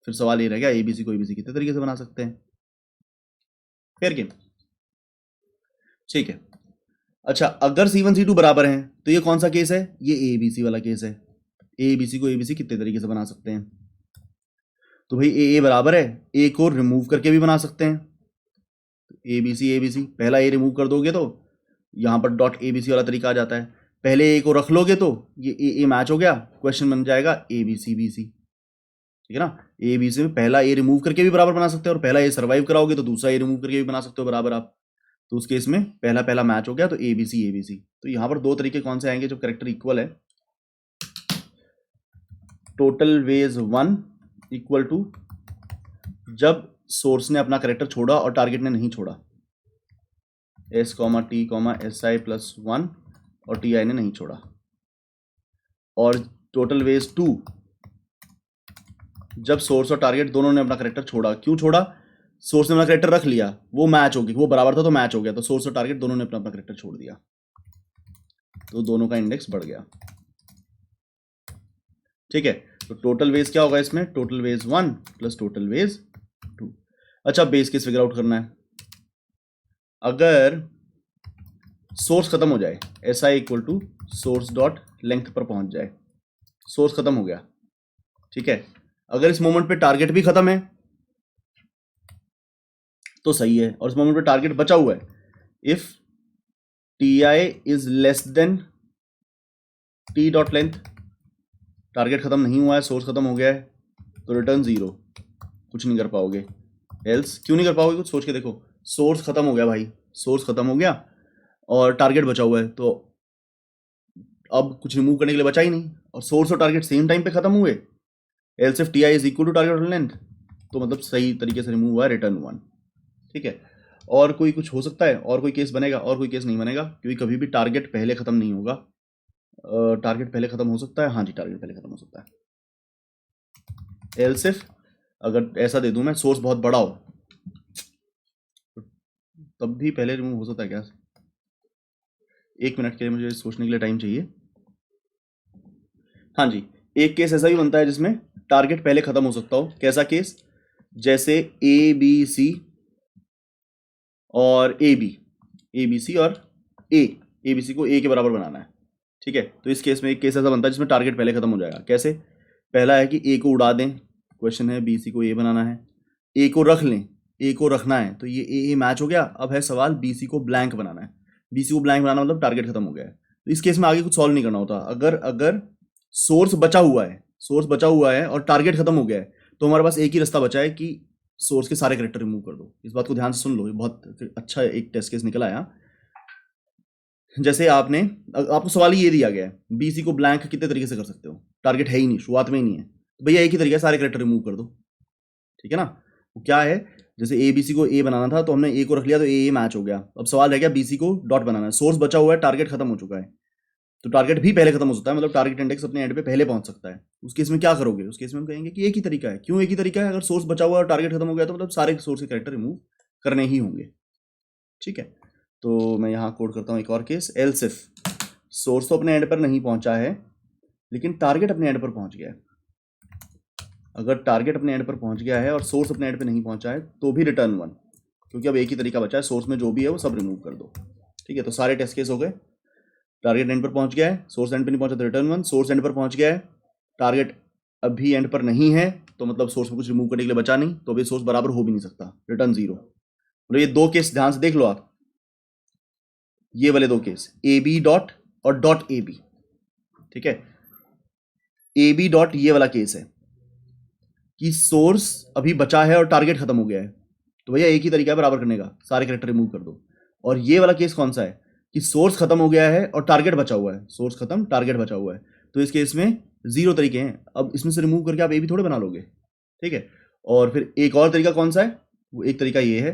फिर सवाल ये रह गया ए बी सी को ए बी सी कितने तरीके से बना सकते हैं, फेयर गेम, ठीक है। अच्छा, अगर C1 C2 बराबर हैं तो ये कौन सा केस है, ये ए बी सी वाला केस है। ए बी सी को ए बी सी कितने तरीके से बना सकते हैं, तो भाई ए बराबर है, ए को रिमूव करके भी बना सकते हैं। ए बी सी पहला ए रिमूव कर दोगे तो यहाँ पर डॉट ए बी सी वाला तरीका आ जाता है। पहले ए को रख लोगे तो ये ए मैच हो गया, क्वेश्चन बन जाएगा ए बी सी, ठीक है ना। ए बी सी में पहला ए रिमूव करके भी बराबर बना सकते हो, और पहला ए सर्वाइव कराओगे तो दूसरा ए रिमूव करके भी बना सकते हो बराबर आप। तो उस केस में पहला पहला मैच हो गया, तो ए बी सी। तो यहाँ पर दो तरीके कौन से आएंगे जब कैरेक्टर इक्वल है, टोटल वेज 1 इक्वल टू जब सोर्स ने अपना कैरेक्टर छोड़ा और टारगेट ने नहीं छोड़ा, s, t, si प्लस 1 और ti ने नहीं छोड़ा। और टोटल वेज 2 जब सोर्स और टारगेट दोनों ने अपना कैरेक्टर छोड़ा। क्यों छोड़ा, सोर्स ने अपना कैरेक्टर रख लिया, वो मैच हो गया, वो बराबर था तो मैच हो गया, तो सोर्स और टारगेट दोनों ने अपना अपना कैरेक्टर छोड़ दिया, तो दोनों का इंडेक्स बढ़ गया, ठीक है। तो टोटल वेज क्या होगा इसमें, total ways 1 plus total ways 2। अच्छा, बेस केस फिगर आउट करना है। अगर सोर्स खत्म हो जाए, S I equal to source dot length पर पहुंच जाए, सोर्स खत्म हो गया, ठीक है। अगर इस मोमेंट पे टारगेट भी खत्म है तो सही है, और इस मोमेंट पे टारगेट बचा हुआ है, if T I is less than T dot length, target खत्म नहीं हुआ है, सोर्स खत्म हो गया है, तो रिटर्न 0, कुछ नहीं कर पाओगे। एल्स क्यों नहीं कर पाओगे, कुछ सोच के देखो, सोर्स खत्म हो गया भाई, सोर्स खत्म हो गया और टारगेट बचा हुआ है, तो अब कुछ रिमूव करने के लिए बचा ही नहीं, और सोर्स और टारगेट सेम टाइम पे खत्म हुए, else if T I is equal to target length, तो मतलब सही तरीके से रिमूव हुआ है, रिटर्न 1, ठीक है। और कोई कुछ हो सकता है, और कोई केस बनेगा, और कोई केस नहीं बनेगा, क्योंकि कभी भी टारगेट पहले खत्म नहीं होगा। टारगेट पहले खत्म हो सकता है, हाँ जी टारगेट पहले खत्म हो सकता है। एल्स इफ, अगर ऐसा दे दूं मैं, सोर्स बहुत बड़ा हो तब भी पहले रिमूव हो सकता है क्या, 1 मिनट के लिए मुझे सोचने के लिए टाइम चाहिए। हाँ जी, एक केस ऐसा भी बनता है जिसमें टारगेट पहले खत्म हो सकता हो। कैसा केस, जैसे ए बी सी और ए बी सी और ए बी सी को ए के बराबर बनाना है, ठीक है। तो इस केस में एक केस ऐसा बनता है जिसमें टारगेट पहले खत्म हो जाएगा। कैसे, पहला है कि ए को उड़ा दें, क्वेश्चन है बी सी को ए बनाना है, ए को रख लें, ए को रखना है, तो ये ए मैच हो गया। अब है सवाल बी सी को ब्लैंक बनाना है। बी सी को ब्लैंक बनाना मतलब टारगेट खत्म हो गया है। तो इस केस में आगे कुछ सॉल्व नहीं करना होता। अगर सोर्स बचा हुआ है और टारगेट खत्म हो गया है, तो हमारे पास एक ही रास्ता बचा है कि सोर्स के सारे कैरेक्टर रिमूव कर दो। इस बात को ध्यान से सुन लो, ये बहुत अच्छा एक टेस्ट केस निकला है। जैसे आपको सवाल ये दिया गया है, बीसी को ब्लैंक कितने तरीके से कर सकते हो, टारगेट है ही नहीं, शुरुआत में ही नहीं है, तो भैया एक ही तरीका है, सारे कैरेक्टर रिमूव कर दो। ठीक है ना। वो क्या है, जैसे ए बी सी को ए बनाना था तो हमने ए को रख लिया, तो ए मैच हो गया। अब सवाल रह गया बी सी को डॉट बनाना है। सोर्स बचा हुआ है, टारगेट खत्म हो चुका है, तो टारगेट भी पहले खत्म हो सकता है, मतलब टारगेट इंडेक्स अपने एंड पे पहले पहुंच सकता है। उस केस में क्या करोगे, उस केस में हम कहेंगे कि एक ही तरीका है। क्यों एक ही तरीका है, अगर सोर्स बचा हुआ है और टारगेट खत्म हो गया तो मतलब सारे सोर्स के कैरेक्टर रिमूव करने ही होंगे। ठीक है, तो मैं यहाँ कोड करता हूँ एक और केस, एल्स इफ सोर्स तो अपने एंड पर नहीं पहुंचा है लेकिन टारगेट अपने एंड पर पहुंच गया है। अगर टारगेट अपने एंड पर पहुंच गया है और सोर्स अपने एंड पर नहीं पहुंचा है तो भी रिटर्न 1, क्योंकि अब एक ही तरीका बचा है, सोर्स में जो भी है वो सब रिमूव कर दो। ठीक है, तो सारे टेस्ट केस हो गए। टारगेट एंड पर पहुंच गया है, सोर्स एंड पर नहीं पहुंचा तो रिटर्न 1, सोर्स एंड पर पहुंच गया है, टारगेट अभी एंड पर नहीं है, तो मतलब सोर्स में कुछ रिमूव करने के लिए बचा नहीं, तो अभी सोर्स बराबर हो भी नहीं सकता, रिटर्न 0। मतलब ये दो केस ध्यान से देख लो आप, ये वाले दो केस, ए बी डॉट और डॉट ए बी। ठीक है, ए बी डॉट ये वाला केस है कि सोर्स अभी बचा है और टारगेट खत्म हो गया है, तो भैया एक ही तरीका है बराबर करने का, सारे कैरेक्टर रिमूव कर दो। और ये वाला केस कौन सा है कि सोर्स खत्म हो गया है और टारगेट बचा हुआ है, सोर्स खत्म टारगेट बचा हुआ है, तो इस केस में 0 तरीके हैं। अब इसमें से रिमूव करके आप ए भी थोड़े बना लोगे। ठीक है, और फिर एक और तरीका कौन सा है, वो एक तरीका ये है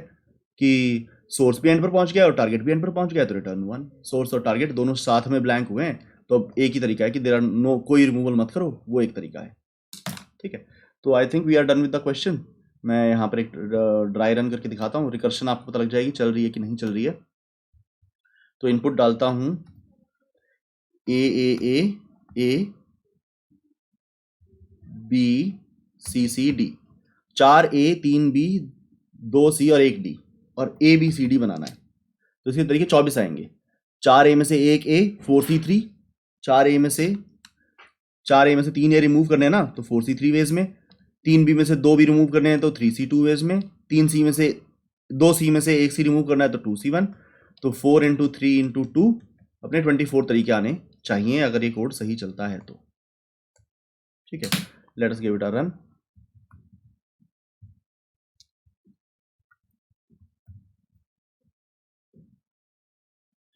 कि सोर्स भी एंड पर पहुंच गया और टारगेट भी एंड पर पहुंच गया, तो रिटर्न 1। सोर्स और टारगेट दोनों साथ में ब्लैंक हुए हैं, तो अब एक ही तरीका है कि देयर आर नो, कोई रिमूवल मत करो, वो एक तरीका है। ठीक है, तो I think we are done with the question. मैं यहाँ पर एक ड्राई रन करके दिखाता हूँ, रिकर्शन आपको पता लग जाएगी चल रही है कि नहीं चल रही है। तो इनपुट डालता हूँ A B C C D, 4 A 3 B 2 C और 1 डी, और ए बी सी डी बनाना है। तो इसके तरीके 24 आएंगे। 4 ए में से 1 ए 4 सी 3, 4 ए में से 3 ए रिमूव करने हैं ना, तो 4 सी 3 वेज में, 3 बी में से 2 बी रिमूव करने हैं तो 3 सी 2 वेज में, 3 सी में से 2 सी में से 1 सी रिमूव करना है तो 2 सी 1, तो 4 इंटू 3 इंटू 2 अपने 24 तरीके आने चाहिए अगर ये कोड सही चलता है तो। ठीक है, let us give it a run.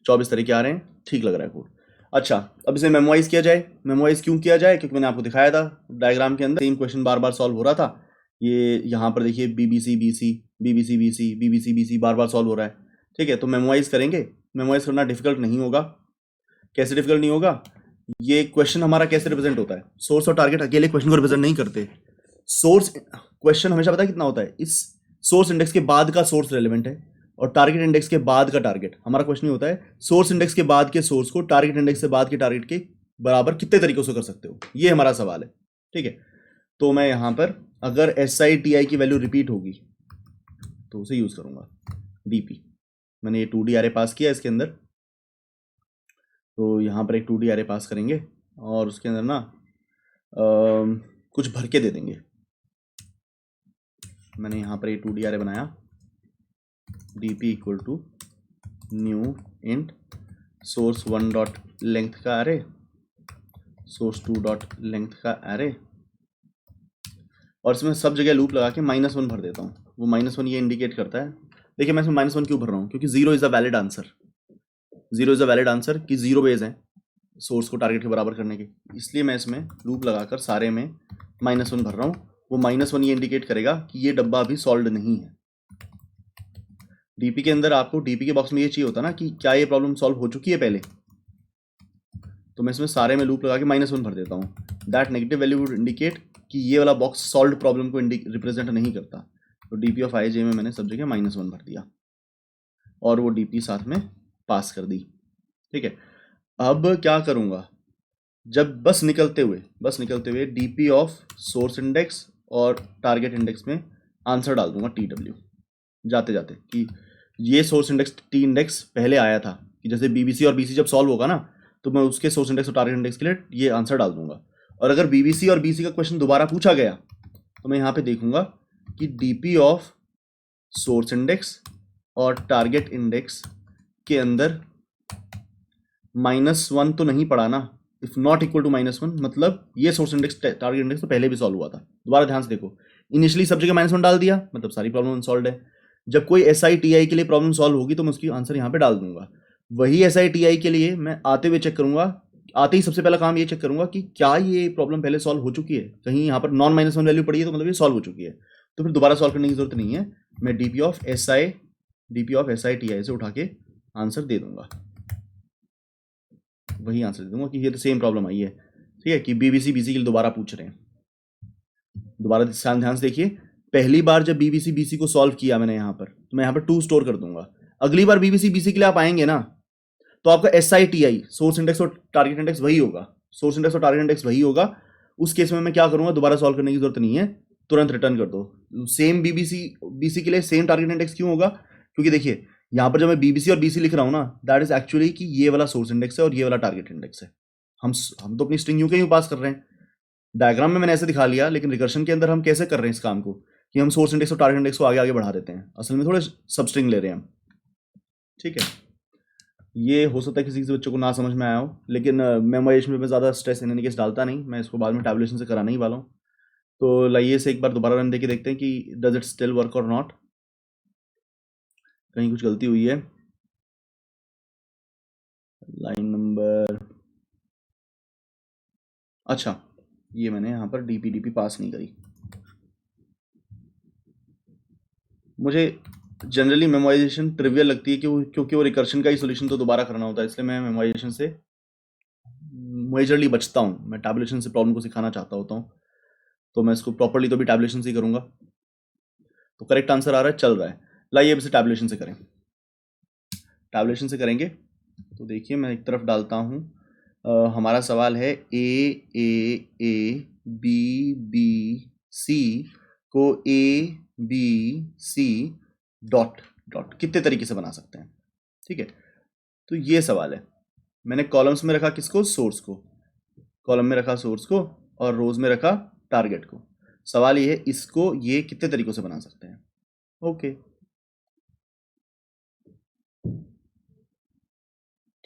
चौबीस तरीके आ रहे हैं, ठीक लग रहा है कोड। अच्छा, अब इसे मेमोराइज किया जाए। मेमोराइज क्यों किया जाए, क्योंकि मैंने आपको दिखाया था डायग्राम के अंदर सेम क्वेश्चन बार बार सॉल्व हो रहा था। ये यहाँ पर देखिए BBC BC BBC BC BBC BC बार बार सॉल्व हो रहा है। ठीक है, तो मेमोराइज करेंगे। मेमोराइज करना डिफिकल्ट नहीं होगा। कैसे डिफिकल्ट नहीं होगा, ये क्वेश्चन हमारा कैसे रिप्रेजेंट होता है, सोर्स और टारगेट अकेले क्वेश्चन को रिप्रेजेंट नहीं करते। सोर्स क्वेश्चन हमेशा पता है कितना होता है, इस सोर्स इंडेक्स के बाद का सोर्स रेलेवेंट है और टारगेट इंडेक्स के बाद का टारगेट। हमारा क्वेश्चन होता है सोर्स इंडेक्स के बाद के सोर्स को टारगेट इंडेक्स से बाद के टारगेट के बराबर कितने तरीकों से कर सकते हो, ये हमारा सवाल है। ठीक है, तो मैं यहाँ पर अगर SI TI की वैल्यू रिपीट होगी तो उसे यूज करूंगा DP। मैंने ये 2D array पास किया इसके अंदर, तो यहाँ पर एक 2D array पास करेंगे और उसके अंदर ना कुछ भर के दे देंगे। मैंने यहाँ पर एक 2D array बनाया, DP equal to new int source 1 dot length का array, सोर्स 2 डॉट लेंथ का array, और इसमें सब जगह लूप लगा के -1 भर देता हूँ। वो -1 ये इंडिकेट करता है, देखिए मैं इसमें -1 क्यों भर रहा हूँ, क्योंकि 0 is a valid answer. 0 is a valid answer कि 0 बेस है सोर्स को टारगेट के बराबर करने के, इसलिए मैं इसमें लूप लगाकर सारे में -1 भर रहा हूँ। वो -1 ये इंडिकेट करेगा कि ये डब्बा अभी सॉल्व नहीं है। DP के अंदर आपको DP के बॉक्स में ये चाहिए होता ना कि क्या ये प्रॉब्लम सॉल्व हो चुकी है पहले, तो मैं इसमें सारे में लूप लगा के -1 भर देता हूँ। That negative value would indicate कि ये वाला बॉक्स सॉल्व प्रॉब्लम को रिप्रेजेंट नहीं करता, तो DP ऑफ IJ में मैंने सब जगह -1 भर दिया और वो DP साथ में पास कर दी। ठीक है, अब क्या करूँगा, जब बस निकलते हुए DP ऑफ सोर्स इंडेक्स और टारगेट इंडेक्स में आंसर डाल दूंगा TW जाते जाते, कि ये सोर्स इंडेक्स T इंडेक्स पहले आया था, कि जैसे BBC और BC जब सॉल्व होगा ना तो मैं उसके सोर्स इंडेक्स और टारगेट इंडेक्स के लिए ये आंसर डाल दूंगा। और अगर BBC और BC का क्वेश्चन दोबारा पूछा गया तो मैं यहाँ पे देखूंगा कि DP ऑफ सोर्स इंडेक्स और टारगेट इंडेक्स के अंदर -1 तो नहीं पड़ा ना, इफ नॉट इक्वल टू -1 मतलब ये सोर्स इंडेक्स टारगेट इंडेक्स तो पहले भी सॉल्व हुआ था। दोबारा ध्यान से देखो, इनिशियली सब जगह -1 डाल दिया मतलब सारी प्रॉब्लम अनसॉल्व है। जब कोई SI TI के लिए प्रॉब्लम सॉल्व होगी तो मैं उसकी आंसर यहाँ पे डाल दूंगा। वही SI TI के लिए मैं आते हुए चेक करूंगा, आते ही सबसे पहला काम ये चेक करूंगा कि क्या ये प्रॉब्लम पहले सॉल्व हो चुकी है, कहीं यहाँ पर नॉन -1 वैल्यू पड़ी है तो मतलब ये सॉल्व हो चुकी है, तो फिर दोबारा सॉल्व करने की जरूरत नहीं है। मैं DP ऑफ SI TI से उठा के आंसर दे दूंगा, वही आंसर दे दूंगा कि ये तो सेम प्रॉब्लम आई है। ठीक है, कि BBC BC के लिए दोबारा पूछ रहे हैं। दोबारा ध्यान से देखिए, पहली बार जब BBC BC को सॉल्व किया मैंने यहाँ पर, तो मैं यहाँ पर 2 स्टोर कर दूंगा। अगली बार BBC BC के लिए आप आएंगे ना, तो आपका SI TI सोर्स इंडेक्स और टारगेट इंडेक्स वही होगा, सोर्स इंडेक्स और टारगेट इंडेक्स वही होगा। उस केस में मैं क्या करूंगा, दोबारा सॉल्व करने की जरूरत नहीं है, तुरंत रिटर्न कर दो। सेम BBC BC के लिए सेम टारगेट इंडेक्स क्यों होगा, क्योंकि देखिए यहाँ पर जब मैं BBC और BC लिख रहा हूँ ना, दैट इज एक्चुअली कि ये वाला सोर्स इंडेक्स है और ये वाला टारगेट इंडेक्स है। हम तो अपनी स्ट्रिंग यूं के यूं पास कर रहे हैं। डायग्राम में मैंने ऐसे दिखा लिया, लेकिन रिकर्शन के अंदर हम कैसे कर रहे हैं इस काम को, कि हम सोर्स इंडेक्स और टारगेट इंडेक्स को आगे आगे बढ़ा देते हैं, असल में थोड़े सब स्ट्रिंग ले रहे हैं हम। ठीक है, ये हो सकता है किसी किसी बच्चों को ना समझ में आया हो, लेकिन मेमोराइजेशन में मैं ज़्यादा स्ट्रेस इन एनी केस डालता नहीं, मैं इसको बाद में टैबुलेशन से कराने ही वाला हूँ। तो लाइए से एक बार दोबारा रन देके देखते हैं कि डज इट स्टिल वर्क और नॉट, कहीं कुछ गलती हुई है। लाइन नंबर, अच्छा ये मैंने यहाँ पर DP पास नहीं करी। मुझे जनरली मेमोराइजेशन ट्रिवियल लगती है क्योंकि वो रिकर्शन का ही सोल्यूशन तो दोबारा करना होता है, इसलिए मैं मेमोराइजेशन से मेजरली बचता हूँ। मैं टैबुलेशन से प्रॉब्लम को सिखाना चाहता होता हूँ, तो मैं इसको प्रॉपरली तो भी टैबुलेशन से ही करूँगा। तो करेक्ट आंसर आ रहा है, चल रहा है। लाइए अब इसे टैबुलेशन से करें। टैबुलेशन से करेंगे तो देखिए मैं एक तरफ डालता हूँ, हमारा सवाल है A B को ABC डॉट डॉट कितने तरीके से बना सकते हैं। ठीक है, तो ये सवाल है। मैंने कॉलम्स में रखा किसको, सोर्स को, कॉलम में रखा सोर्स को और रोज में रखा टारगेट को। सवाल ये है इसको ये कितने तरीकों से बना सकते हैं। ओके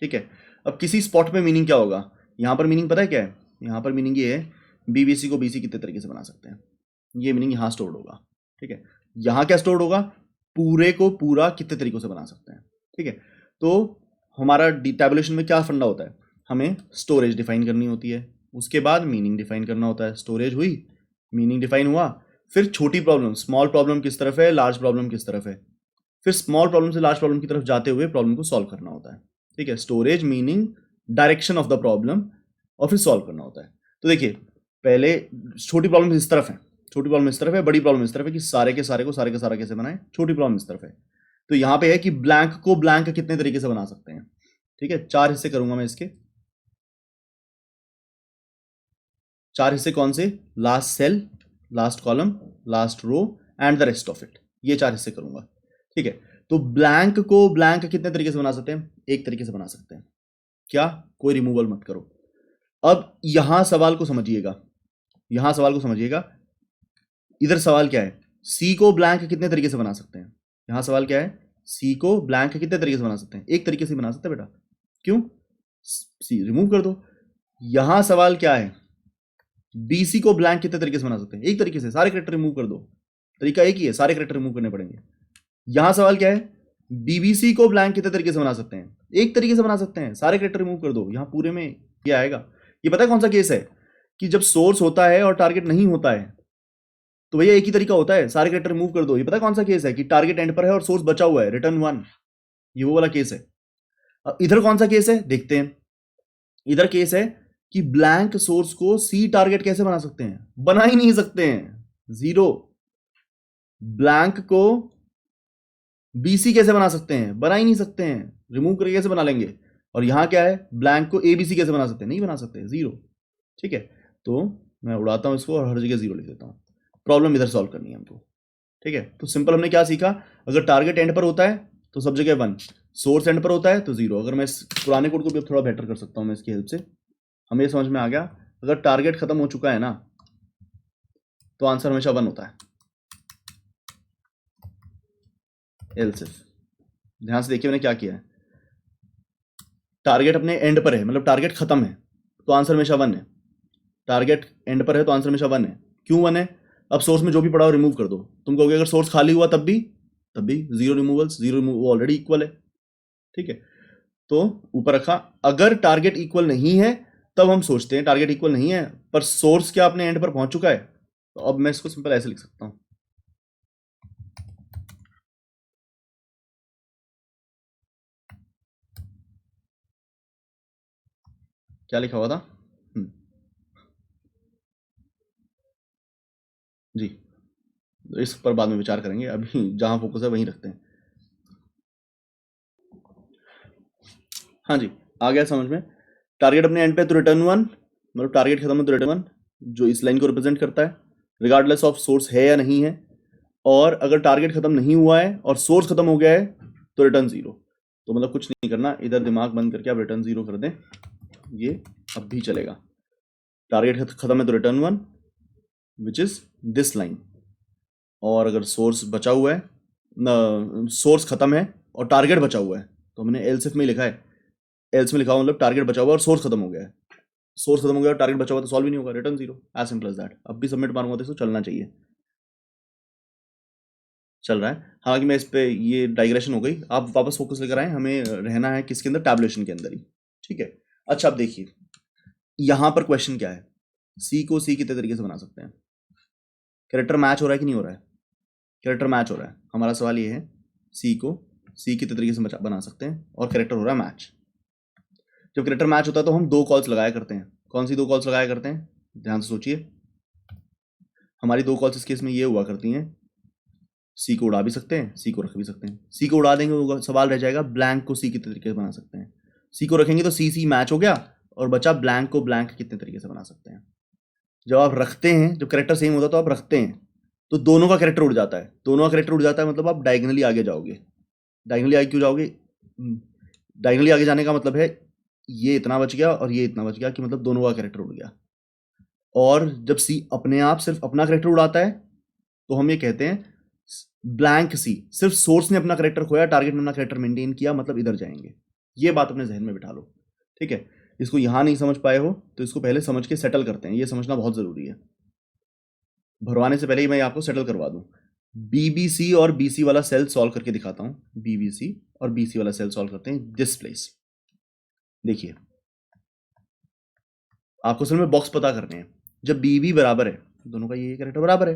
ठीक है, अब किसी स्पॉट पे मीनिंग क्या होगा, यहाँ पर मीनिंग पता है क्या है, यहाँ पर मीनिंग ये है BBC को BC कितने तरीके से बना सकते हैं, ये मीनिंग यहाँ स्टोर्ड होगा। ठीक है, यहाँ क्या स्टोर्ड होगा, पूरे को पूरा कितने तरीकों से बना सकते हैं। ठीक है, तो हमारा टैबुलेशन में क्या फंडा होता है, हमें स्टोरेज डिफाइन करनी होती है, उसके बाद मीनिंग डिफाइन करना होता है। स्टोरेज हुई, मीनिंग डिफाइन हुआ, फिर छोटी प्रॉब्लम, स्मॉल प्रॉब्लम किस तरफ है, लार्ज प्रॉब्लम किस तरफ है, फिर स्मॉल प्रॉब्लम से लार्ज प्रॉब्लम की तरफ जाते हुए प्रॉब्लम को सॉल्व करना होता है। ठीक है, storage, meaning, direction of the problem और फिर सॉल्व करना होता है। तो देखिए पहले छोटी प्रॉब्लम इस तरफ है, छोटी प्रॉब्लम इस तरफ है, बड़ी प्रॉब्लम इस तरफ है कि सारे के सारे को सारे का सारा कैसे बनाए, छोटी प्रॉब्लम इस तरफ है। तो यहाँ पे है कि ब्लैंक को ब्लैंक कितने तरीके से बना सकते हैं। ठीक है, 4 हिस्से करूंगा मैं इसके, 4 हिस्से कौन से, last cell, last column, last row and the rest of it, ये 4 हिस्से करूंगा। ठीक है, तो ब्लैंक को ब्लैंक कितने तरीके से बना सकते हैं, एक तरीके से बना सकते हैं, क्या, कोई रिमूवल मत करो। अब यहां सवाल को समझिएगा, यहां सवाल को समझिएगा, इधर सवाल क्या है, सी को ब्लैंक कितने तरीके से बना सकते हैं। यहां सवाल क्या है, सी को ब्लैंक कितने तरीके से बना सकते हैं, एक तरीके से बना सकते हैं बेटा, क्यों, सी रिमूव कर दो। यहां सवाल क्या है, BC को ब्लैंक कितने तरीके से बना सकते हैं, एक तरीके से, सारे कैरेक्टर रिमूव कर दो, तरीका एक ही है, सारे कैरेक्टर रिमूव करने पड़ेंगे। यहां सवाल क्या है, BBC को ब्लैंक कितने तरीके से बना सकते हैं, एक तरीके से बना सकते हैं, सारे कैरेक्टर रिमूव कर दो। यहां पूरे में क्या आएगा, ये पता है कौन सा केस है, कि जब सोर्स होता है और टारगेट नहीं होता है तो भैया एक ही तरीका होता है, सारे कैरेक्टर रिमूव कर दो। ये पता है कौन सा केस है, कि टारगेट एंड पर है और सोर्स बचा हुआ है, रिटर्न 1, ये वो वाला केस है। अब इधर कौन सा केस है देखते हैं, इधर केस है कि ब्लैंक सोर्स को सी टारगेट कैसे बना सकते हैं, बना ही नहीं सकते हैं, जीरो। ब्लैंक को BC कैसे बना सकते हैं, बना ही नहीं सकते हैं, रिमूव करके कैसे बना लेंगे। और यहां क्या है, ब्लैंक को ABC कैसे बना सकते हैं, नहीं बना सकते, जीरो। ठीक है, तो मैं उड़ाता हूं इसको और हर जगह जीरो लिख देता हूं, प्रॉब्लम इधर सॉल्व करनी है हमको। ठीक है, तो सिंपल हमने क्या सीखा, अगर टारगेट एंड पर होता है तो सब जगह 1, सोर्स एंड पर होता है तो 0। अगर मैं इस पुराने कोड को भी थोड़ा बेटर कर सकता हूं मैं इसकी हेल्प से, हमें ये समझ में आ गया, अगर टारगेट खत्म हो चुका है ना तो आंसर हमेशा 1 होता है। Else if. ध्यान से देखिए मैंने क्या किया है, टारगेट अपने एंड पर है, मतलब टारगेट खत्म है तो आंसर हमेशा 1 है। टारगेट एंड पर है तो आंसर हमेशा 1 है। क्यों 1 है? अब सोर्स में जो भी पड़ा हो रिमूव कर दो। तुम कहोगे अगर सोर्स खाली हुआ तब भी zero removals, zero remove already equal है। ठीक है, तो ऊपर रखा। अगर टारगेट इक्वल नहीं है तब हम सोचते हैं टारगेट इक्वल नहीं है पर सोर्स क्या अपने एंड पर पहुंच चुका है, तो अब मैं इसको सिंपल ऐसे लिख सकता हूं, क्या लिखा हुआ था जी, इस पर बाद में विचार करेंगे, अभी जहां फोकस है वहीं रखते हैं। हाँ जी, आ गया समझ में। टारगेट अपने एंड पे तो रिटर्न 1, मतलब टारगेट खत्म है तो रिटर्न 1, जो इस लाइन को रिप्रेजेंट करता है रिगार्डलेस ऑफ सोर्स है या नहीं है। और अगर टारगेट खत्म नहीं हुआ है और सोर्स खत्म हो गया है तो रिटर्न 0। तो मतलब कुछ नहीं करना, इधर दिमाग बंद करके आप रिटर्न 0 कर दें, ये अब भी चलेगा। टारगेट खत्म है तो return 1 which is this line. और अगर सोर्स बचा हुआ है, सोर्स खत्म है और टारगेट बचा हुआ है, तो मैंने एल्स इफ में लिखा है, एल्स में लिखा हुआ मतलब टारगेट बचा हुआ और सोर्स खत्म हो गया है। सोर्स खत्म हो गया और टारगेट बचा हुआ तो सॉल्व ही नहीं होगा, return 0, as simple as that. अब भी सबमिट मारूंगा तो इसको चलना चाहिए, चल रहा है। हालांकि मैं इस पे ये डाइग्रेशन हो गई, आप वापस फोकस लेकर आए, हमें रहना है किसके अंदर, टैबुलेशन के अंदर ही। ठीक है, अच्छा अब देखिए यहां पर क्वेश्चन क्या है, सी को सी कितने तरीके से बना सकते हैं? कैरेक्टर मैच हो रहा है कि नहीं हो रहा है? कैरेक्टर मैच हो रहा है। हमारा सवाल ये है सी को सी कितने तरीके से बना सकते हैं, और कैरेक्टर हो रहा है मैच। जब कैरेक्टर मैच होता है तो हम 2 कॉल्स लगाया करते हैं। कौन सी 2 कॉल्स लगाया करते हैं? ध्यान से सोचिए। हमारी 2 कॉल्स इस केस में ये हुआ करती हैं, सी को उड़ा भी सकते हैं, सी को रख भी सकते हैं। सी को उड़ा देंगे तो सवाल रह जाएगा ब्लैंक को सी कितने तरीके से बना सकते हैं। सी को रखेंगे तो सी सी मैच हो गया, और बचा ब्लैंक को ब्लैंक कितने तरीके से बना सकते हैं। जब आप रखते हैं, जब कैरेक्टर सेम होता है तो आप रखते हैं तो दोनों का कैरेक्टर उड़ जाता है। दोनों का कैरेक्टर उड़ जाता है मतलब आप डायगनली आगे जाओगे। डायगनली आगे क्यों जाओगे? डायगनली आगे जाने का मतलब है ये इतना बच गया और ये इतना बच गया, कि मतलब दोनों का कैरेक्टर उड़ गया। और जब सी अपने आप सिर्फ अपना कैरेक्टर उड़ाता है तो हम ये कहते हैं ब्लैंक सी, सिर्फ सोर्स ने अपना कैरेक्टर खोया, टारगेट ने अपना कैरेक्टर मेंटेन किया, मतलब इधर जाएंगे। ये बात अपने जहन में बिठा लो। ठीक है, इसको यहां नहीं समझ पाए हो तो इसको पहले समझ के सेटल करते हैं, ये समझना बहुत जरूरी है। भरवाने से पहले ही मैं आपको सेटल करवा दूं। बीबीसी और बीसी वाला सेल सॉल्व करके दिखाता हूं। बीबीसी और बीसी वाला सेल सॉल्व करते हैं दिस प्लेस। देखिए आपको असल में बॉक्स पता करने हैं। जब बी बी बराबर है, दोनों का ये कैरेक्टर बराबर है,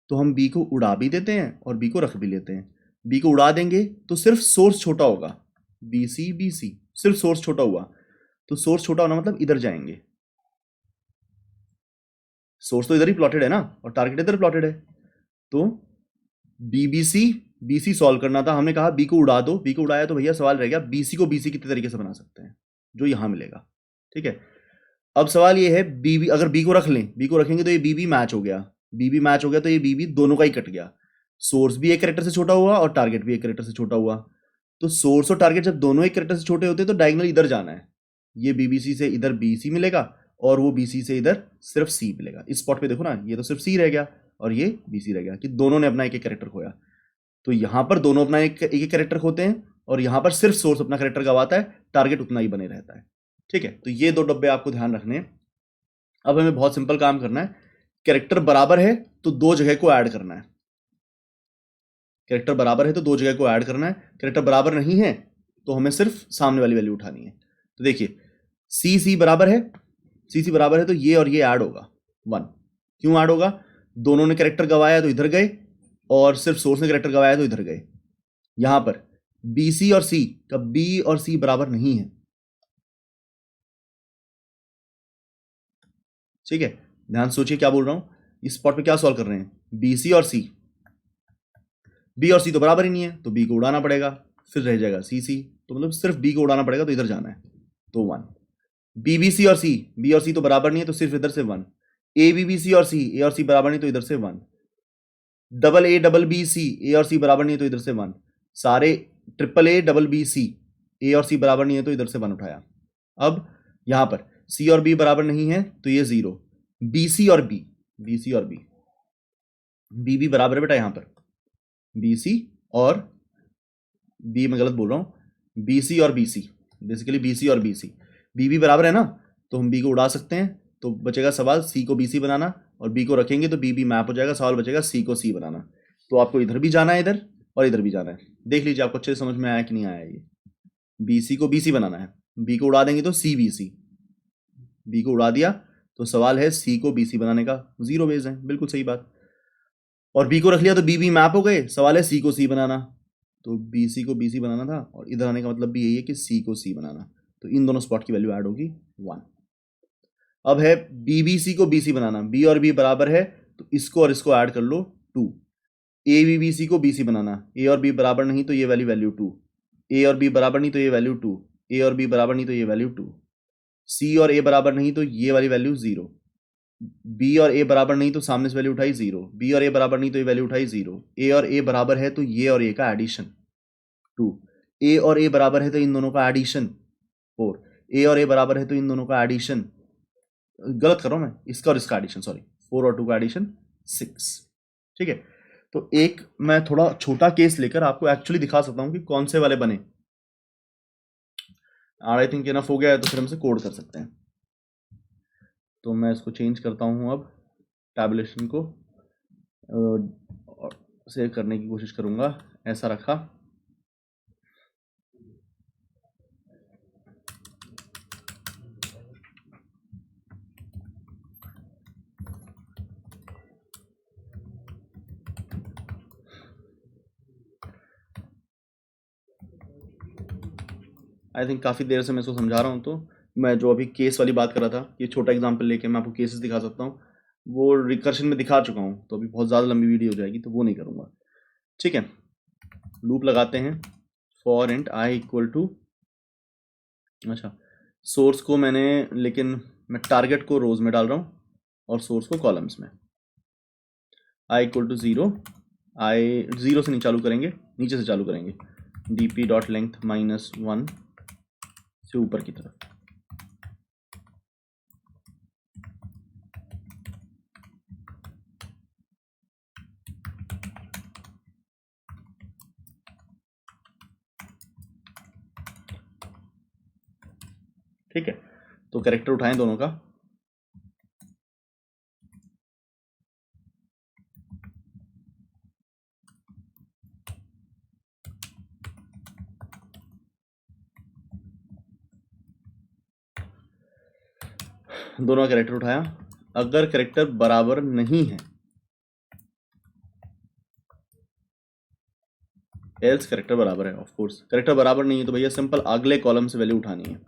तो हम बी को उड़ा भी देते हैं और बी को रख भी लेते हैं। बी को उड़ा देंगे तो सिर्फ सोर्स छोटा होगा, बी सी सिर्फ सोर्स छोटा हुआ, तो सोर्स छोटा होना मतलब इधर जाएंगे। सोर्स तो इधर ही प्लॉटेड है ना, और टारगेट इधर प्लॉटेड है, तो बीबीसी बीसी सॉल्व करना था। हमने कहा बी को उड़ा दो, बी को उड़ाया तो भैया सवाल रह गया बीसी को बीसी कितने तरीके से बना सकते हैं, जो यहां मिलेगा। ठीक है, अब सवाल ये है बीबी, अगर बी को रख लें, बी को रखेंगे तो ये बीबी मैच हो गया, बीबी मैच हो गया तो ये बीबी दोनों का ही कट गया। सोर्स भी एक कैरेक्टर से छोटा हुआ और टारगेट भी एक कैरेक्टर से छोटा हुआ। तो सोर्स और टारगेट जब दोनों एक कैरेक्टर से छोटे होते हैं तो डायगोनल इधर जाना है। ये बीबीसी से इधर बीसी मिलेगा और वो बीसी से इधर सिर्फ सी मिलेगा। इस स्पॉट पे देखो ना, ये तो सिर्फ सी रह गया और ये बीसी रह गया, कि दोनों ने अपना एक एक कैरेक्टर खोया। तो यहां पर दोनों अपना एक एक कैरेक्टर खोते हैं और यहां पर सिर्फ सोर्स अपना कैरेक्टर गवाता है, टारगेट उतना ही बने रहता है। ठीक है, तो ये 2 डब्बे आपको ध्यान रखने हैं। अब हमें बहुत सिंपल काम करना है, कैरेक्टर बराबर है तो 2 जगह को ऐड करना है। कैरेक्टर बराबर है तो 2 जगह को ऐड करना है, कैरेक्टर बराबर नहीं है तो हमें सिर्फ सामने वाली वैल्यू उठानी है। तो देखिए सी सी बराबर है, सी सी बराबर है तो ये और ये ऐड होगा 1। क्यों ऐड होगा? दोनों ने कैरेक्टर गवाया तो इधर गए, और सिर्फ सोर्स ने कैरेक्टर गवाया तो इधर गए। यहां पर बी सी और सी का बी और सी बराबर नहीं है। ठीक है, ध्यान सोचिए क्या बोल रहा हूं। इस स्पॉट पे क्या सॉल्व कर रहे हैं, बी सी और सी, बी और सी तो बराबर ही नहीं है तो बी को उड़ाना पड़ेगा, फिर रह जाएगा सी सी, तो मतलब सिर्फ बी को उड़ाना पड़ेगा तो इधर जाना है, तो 1। बी बी सी और सी, बी और सी तो बराबर नहीं है तो सिर्फ इधर से 1। ए बी बी सी और सी, ए और सी बराबर नहीं तो इधर से 1। Double A double B C, A और सी बराबर नहीं है तो इधर से 1। सारे triple A double B C, A और सी बराबर नहीं है तो इधर से 1 उठाया। अब यहां पर सी और बी बराबर नहीं है तो ये 0। बी सी और बी, बी सी और बी, बी बी बराबर है बेटा यहां पर, बी सी और बी मैं गलत बोल रहा हूँ, बी सी और B C, basically B C और बी सी, बी बराबर है ना, तो हम बी को उड़ा सकते हैं, तो बचेगा सवाल सी को बी सी बनाना, और बी को रखेंगे तो बी मैप हो जाएगा, सवाल बचेगा सी को सी बनाना। तो आपको इधर भी जाना है इधर और इधर भी जाना है। देख लीजिए आपको अच्छे से समझ में आया कि नहीं आया। ये बी सी को बी सी बनाना है, बी को उड़ा देंगे तो सी बी सी, बी को उड़ा दिया तो सवाल है सी को बी सी बनाने का, जीरो बेस है, बिल्कुल सही बात। और बी को रख लिया तो बी मैप हो गए, सवाल है सी को सी बनाना, तो बी सी को बी सी बनाना था, और इधर आने का मतलब भी यही है कि सी को सी बनाना, तो इन दोनों स्पॉट की वैल्यू ऐड होगी 1। अब है बी बी सी को बी सी बनाना, बी और बी बराबर है तो इसको और इसको ऐड कर लो 2। ए बी बी सी को बी सी बनाना, ए और बी बराबर नहीं तो ये वैल्यू 2, ए और बी बराबर नहीं तो ये वैल्यू 2, ए और बी बराबर नहीं तो ये वैल्यू 2, सी और ए बराबर नहीं तो ये वाली वैल्यू 0, बी और ए बराबर नहीं तो सामने से वैल्यू उठाई 0, बी और ए बराबर नहीं तो ये वैल्यू उठाई 0, ए और ए बराबर है तो ये और ए का एडिशन 2, ए और ए बराबर है तो इन दोनों का एडिशन 4, ए और ए बराबर है तो इन दोनों का एडिशन, गलत कर रहा हूं मैं, इसका और इसका एडिशन, सॉरी 4 और 2 का एडिशन 6। ठीक है, तो एक मैं थोड़ा छोटा केस लेकर आपको एक्चुअली दिखा सकता हूं कि कौन से वाले बने। आई थिंक इनफ हो गया है, तो फिर हम इसे कोड कर सकते हैं। तो मैं इसको चेंज करता हूं, अब टैबुलेशन को सेव करने की कोशिश करूंगा, ऐसा रखा। आई थिंक काफ़ी देर से मैं इसको समझा रहा हूँ, तो मैं जो अभी केस वाली बात कर रहा था, ये छोटा एग्जांपल लेके मैं आपको केसेस दिखा सकता हूँ, वो रिकर्शन में दिखा चुका हूँ, तो अभी बहुत ज़्यादा लंबी वीडियो हो जाएगी, तो वो नहीं करूँगा। ठीक है, लूप लगाते हैं for int i equal to, अच्छा सोर्स को मैंने, लेकिन मैं टारगेट को रोज में डाल रहा हूँ और सोर्स को कॉलम्स में। आई इक्वल टू 0, आई 0 से नहीं चालू करेंगे, नीचे से चालू करेंगे, dp डॉट लेंथ -1 से ऊपर की तरफ। ठीक है, तो कैरेक्टर उठाएं दोनों का, दोनों का कैरेक्टर उठाया। अगर कैरेक्टर बराबर नहीं है, एल्स कैरेक्टर बराबर है, ऑफ कोर्स कैरेक्टर बराबर नहीं है तो भैया सिंपल अगले कॉलम से वैल्यू उठानी है।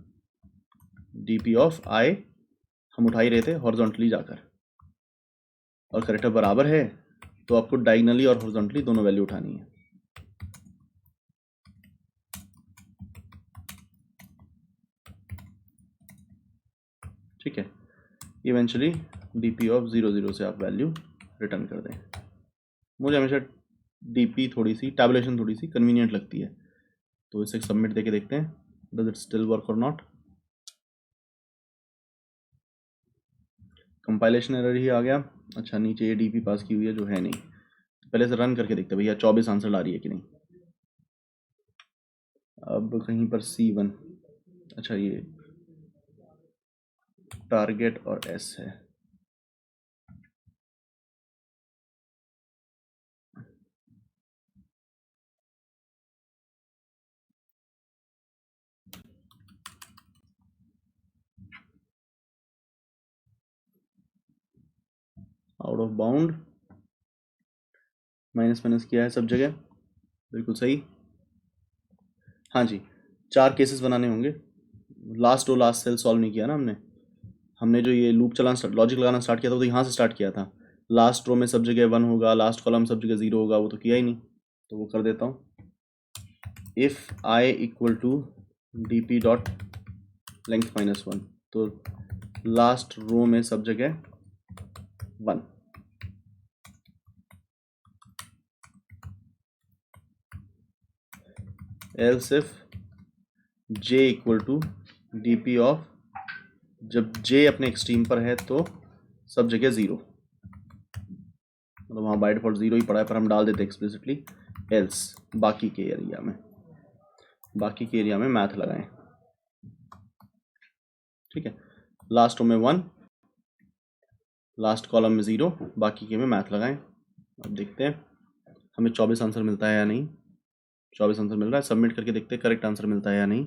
dp ऑफ आई हम उठा ही रहे थे हॉरिजॉन्टली जाकर, और कैरेक्टर बराबर है तो आपको डायगनली और हॉरिजॉन्टली दोनों वैल्यू उठानी है। ठीक है, इवेंचुअली dp ऑफ 0 से आप वैल्यू रिटर्न कर दें। मुझे हमेशा dp थोड़ी सी टैबुलेशन थोड़ी सी कन्वीनियंट लगती है, तो इसे सबमिट देके देखते हैं डज इट स्टिल वर्क और नॉट। कंपाइलेशन एरर ही आ गया। अच्छा, नीचे ये dp पास की हुई है जो है नहीं, पहले से रन करके देखते हैं भैया 24 आंसर आ रही है कि नहीं। अब कहीं पर C1, अच्छा ये टारगेट और S है, out of bound, minus minus किया है सब जगह, बिल्कुल सही। हाँ जी, 4 केसेस बनाने होंगे। Last row last cell solve नहीं किया ना हमने जो ये लूप चलाना लॉजिक लगाना स्टार्ट किया था वो तो यहाँ से स्टार्ट किया था। लास्ट रो में सब जगह 1 होगा, लास्ट कॉलम सब जगह 0 होगा, वो तो किया ही नहीं, तो वो कर देता हूँ। If i equal to dp dot length -1, तो लास्ट रो में सब जगह 1, else if j equal to dp of, जब j अपने एक्सट्रीम पर है तो सब जगह 0, मतलब वहाँ बाय डिफॉल्ट 0 ही पड़ा है पर हम डाल देते एक्सप्लिसिटली एल्स बाकी के एरिया में। बाकी के एरिया में मैथ लगाएं। ठीक है, लास्ट रो में 1, लास्ट कॉलम में 0, बाकी के में मैथ लगाएं। अब देखते हैं हमें 24 आंसर मिलता है या नहीं। 24 आंसर मिल रहा है, सबमिट करके देखते हैं करेक्ट आंसर मिलता है या नहीं।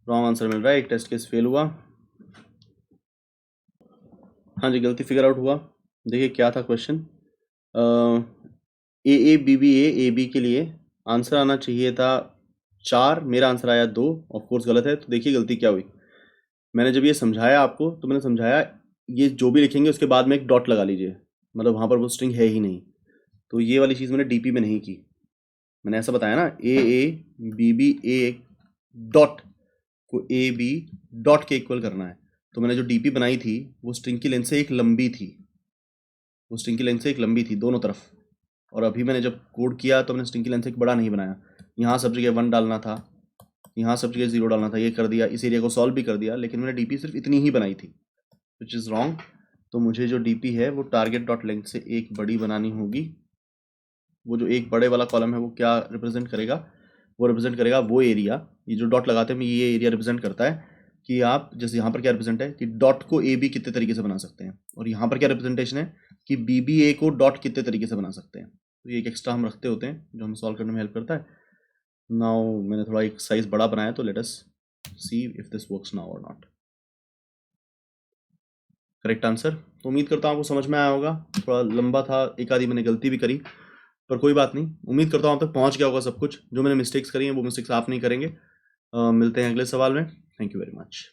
रॉन्ग आंसर मिल रहा है, एक टेस्ट केस फेल हुआ। हाँ जी, गलती फिगर आउट हुआ। देखिए क्या था question, A B B A B के लिए आंसर आना चाहिए था 4, मेरा आंसर आया 2, ऑफ कोर्स गलत है। तो देखिए गलती क्या हुई, मैंने जब ये समझाया आपको तो मैंने समझाया ये जो भी लिखेंगे उसके बाद में एक डॉट लगा लीजिए, मतलब वहाँ पर वो स्ट्रिंग है ही नहीं। तो ये वाली चीज़ मैंने डीपी में नहीं की, मैंने ऐसा बताया ना A B B A dot को ए बी डॉट के इक्वल करना है। तो मैंने जो डीपी बनाई थी वो स्ट्रिंग की लेंथ से एक लंबी थी, वो स्ट्रिंग की लेंथ से एक लंबी थी दोनों तरफ। और अभी मैंने जब कोड किया तो मैंने स्ट्रिंग की लेंथ से एक बड़ा नहीं बनाया, यहाँ सब जगह 1 डालना था, यहाँ सब जगह 0 डालना था, ये कर दिया, इस एरिया को सॉल्व भी कर दिया, लेकिन मैंने डीपी सिर्फ इतनी ही बनाई थी, विच इज़ रॉन्ग। तो मुझे जो डीपी है वो टारगेट डॉट लेंथ से एक बड़ी बनानी होगी। वो जो एक बड़े वाला कॉलम है वो क्या रिप्रेजेंट करेगा, वो रिप्रेजेंट करेगा वो एरिया, ये जो डॉट लगाते हैं ये एरिया रिप्रेजेंट करता है कि आप जैसे यहाँ पर क्या रिप्रेजेंट है कि डॉट को ए बी कितने तरीके से बना सकते हैं, और यहाँ पर क्या रिप्रेजेंटेशन है कि बी बी ए को डॉट कितने तरीके से बना सकते हैं। तो ये एक एक्स्ट्रा हम रखते होते हैं जो हमें सॉल्व करने में हेल्प करता है। नाउ मैंने थोड़ा एक साइज बड़ा बनाया, तो let us see if this works now और नॉट। करेक्ट आंसर, तो उम्मीद करता हूँ आपको समझ में आया होगा। थोड़ा लंबा था, एक आधी मैंने गलती भी करी, पर कोई बात नहीं, उम्मीद करता हूँ आप तक पहुँच गया होगा सब कुछ। जो मैंने मिस्टेक्स करी हैं वो मिस्टेक्स आप नहीं करेंगे। मिलते हैं अगले सवाल में। Thank you very much.